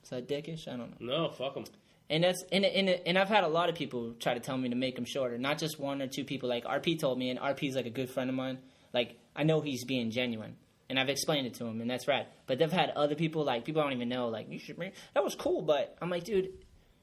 Is that dickish? I don't know. No, fuck him. And that's and I've had a lot of people try to tell me to make them shorter. Not just one or two people. Like RP told me, and RP's like a good friend of mine. Like I know he's being genuine, and I've explained it to him, and that's rad. But they've had other people, like people I don't even know, like you should bring. That was cool, but I'm like, dude,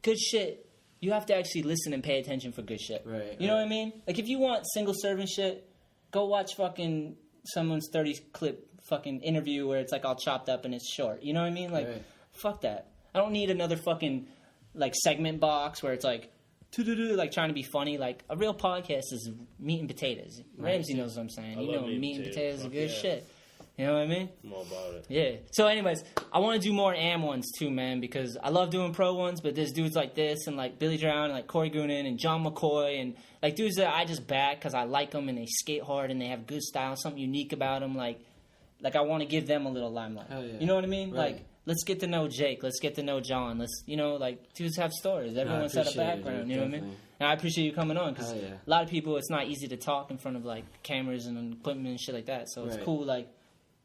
good shit. You have to actually listen and pay attention for good shit. Right, You know what I mean? Like, if you want single serving shit, go watch fucking someone's 30 clip fucking interview where it's like all chopped up and it's short. You know what I mean? Like, Right. fuck that. I don't need another fucking like segment box where it's like, like trying to be funny. Like, a real podcast is meat and potatoes. Ramsey knows what I'm saying. I You love know, meat and meat and potatoes. potatoes is Fuck good yeah. shit. You know what I mean? I'm all about it. Yeah. So, anyways, I want to do more AM ones too, man, because I love doing pro ones. But there's dudes like this and like Billy Drown and like Corey Goonan and John McCoy and like dudes that I just back because I like them and they skate hard and they have good style, something unique about them. Like I want to give them a little limelight. Hell yeah. You know what I mean? Right. Like, let's get to know Jake. Let's get to know John. Let's, you know, like dudes have stories. Everyone's had a appreciate it, background. dude, You know what I mean? definitely. And I appreciate you coming on because Hell yeah. a lot of people, it's not easy to talk in front of like cameras and equipment and shit like that. So it's Right. cool. Like.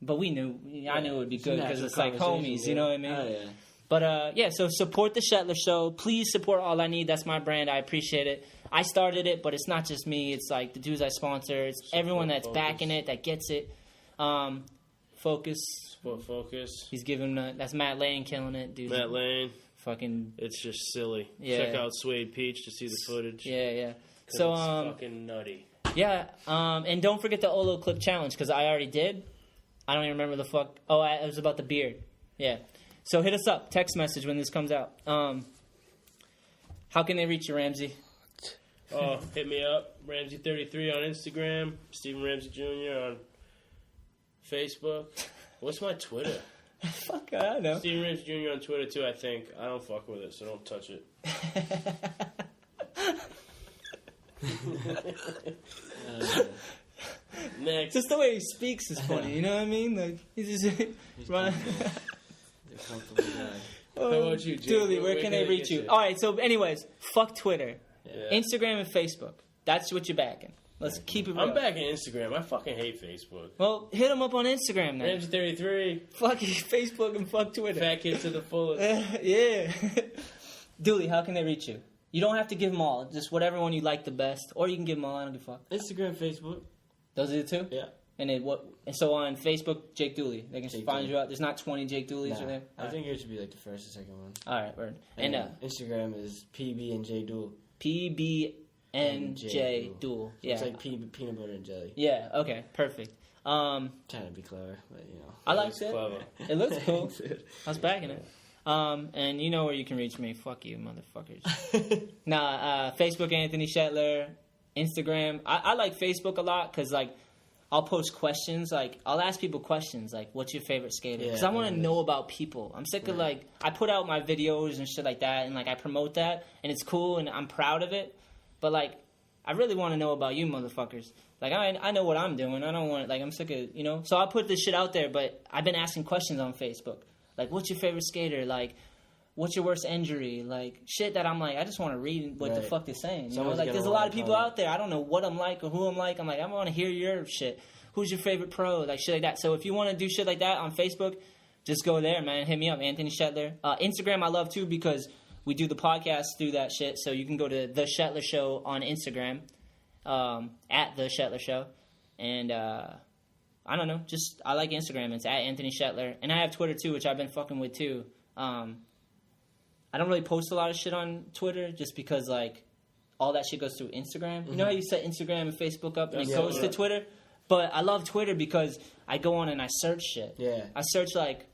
But I knew it would be It's a good because natural it's like conversation, homies, dude. you know what I mean? Oh, yeah. But yeah, so support the Shetler Show. Please support All I Need. That's my brand. I appreciate it. I started it, but it's not just me. It's like the dudes I sponsor. It's everyone that's Focus. backing it, that gets it. Focus. Sport Focus. He's giving that's Matt Lane killing it, dude. Matt Lane. Fucking It's just silly. Yeah. Check out Suede Peach to see the footage. yeah. 'Cause So it's fucking nutty. yeah, and don't forget the Olo Clip Challenge because I already did. I don't even remember the fuck. Oh, it was about the beard. Yeah. So hit us up. Text message when this comes out. How can they reach you, Ramsey? Oh, hit me up, Ramsey33 on Instagram, Stephen Ramsey Jr. on Facebook. What's my Twitter? Fuck, I don't know. Stephen Ramsey Jr. on Twitter too, I think. I don't fuck with it, so don't touch it. Next. Just the way he speaks is funny, you know what I mean? Like, he's just running. Comfortable guy. How about you, Jake? Dooley, where can they reach you? All right, so anyways, fuck Twitter. Yeah. Instagram and Facebook. That's what you're backing. Let's keep it real. I'm back on Instagram. I fucking hate Facebook. Well, hit him up on Instagram then. Ramsey33. Fuck Facebook and fuck Twitter. Fat kid to the fullest. Yeah. Dooley, how can they reach you? You don't have to give them all. Just whatever one you like the best. Or you can give them all. I don't give a fuck. Instagram, Facebook. Those are the two? Yeah. And then what? And so on Facebook, Jake Dooley. They can Jake find Dooley. you out. There's not 20 Jake Dooleys Nah, or there? I think yours should be like the first or second one. All right, word. And And Instagram is PB and J Dool. PBNJ Dool. Yeah. It's like peanut butter and jelly. Yeah, okay, perfect. Trying to be clever, but you know. I like That's it. clever. It looks cool. Thanks, dude. I was backing it. And you know where you can reach me. Fuck you, motherfuckers. Facebook, Anthony Shetler. Instagram. I like Facebook a lot because, like, I'll post questions. Like, I'll ask people questions, like, what's your favorite skater? Because I want to know about people. I'm sick of, like, I put out my videos and shit like that, and, like, I promote that, and it's cool, and I'm proud of it. But, like, I really want to know about you motherfuckers. Like, I know what I'm doing. I don't want, like, I'm sick of, you know? So I'll put this shit out there, but I've been asking questions on Facebook. Like, what's your favorite skater? Like, what's your worst injury? Like, shit that I'm like, I just want to read what the fuck they're saying. You know? Someone's Like, gonna there's a lot of wanna people comment. out there. I don't know what I'm like or who I'm like. I'm like, I want to hear your shit. Who's your favorite pro? Like, shit like that. So if you want to do shit like that on Facebook, just go there, man. Hit me up, Anthony Shetler. Instagram I love, too, because we do the podcast through that shit. So you can go to The Shetler Show on Instagram, at The Shetler Show. And, I don't know. Just, I like Instagram. It's at Anthony Shetler. And I have Twitter, too, which I've been fucking with, too. I don't really post a lot of shit on Twitter just because, like, all that shit goes through Instagram. You know how you set Instagram and Facebook up and it goes to Twitter? But I love Twitter because I go on and I search shit. Yeah. I search, like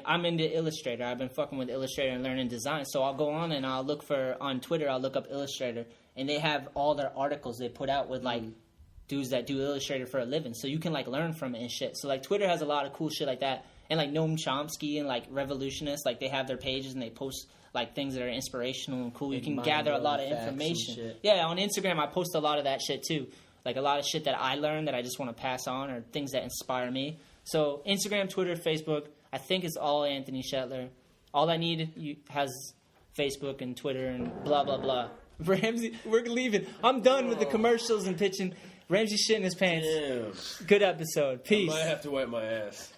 I'm into Illustrator. I've been fucking with Illustrator and learning design. So I'll go on and I'll look on Twitter, I'll look up Illustrator. And they have all their articles they put out with, like, dudes that do Illustrator for a living. So you can, like, learn from it and shit. So, like, Twitter has a lot of cool shit like that. And, like, Noam Chomsky and, like, Revolutionists, like, they have their pages and they post, like, things that are inspirational and cool. You can gather a lot of information. Yeah, on Instagram, I post a lot of that shit, too. Like, a lot of shit that I learned that I just want to pass on or things that inspire me. So, Instagram, Twitter, Facebook, I think it's all Anthony Shetler. All I need has Facebook and Twitter and blah, blah, blah. Ramsey, we're leaving. I'm done with the commercials and pitching. Ramsey shit in his pants. Damn. Good episode. Peace. I might have to wipe my ass.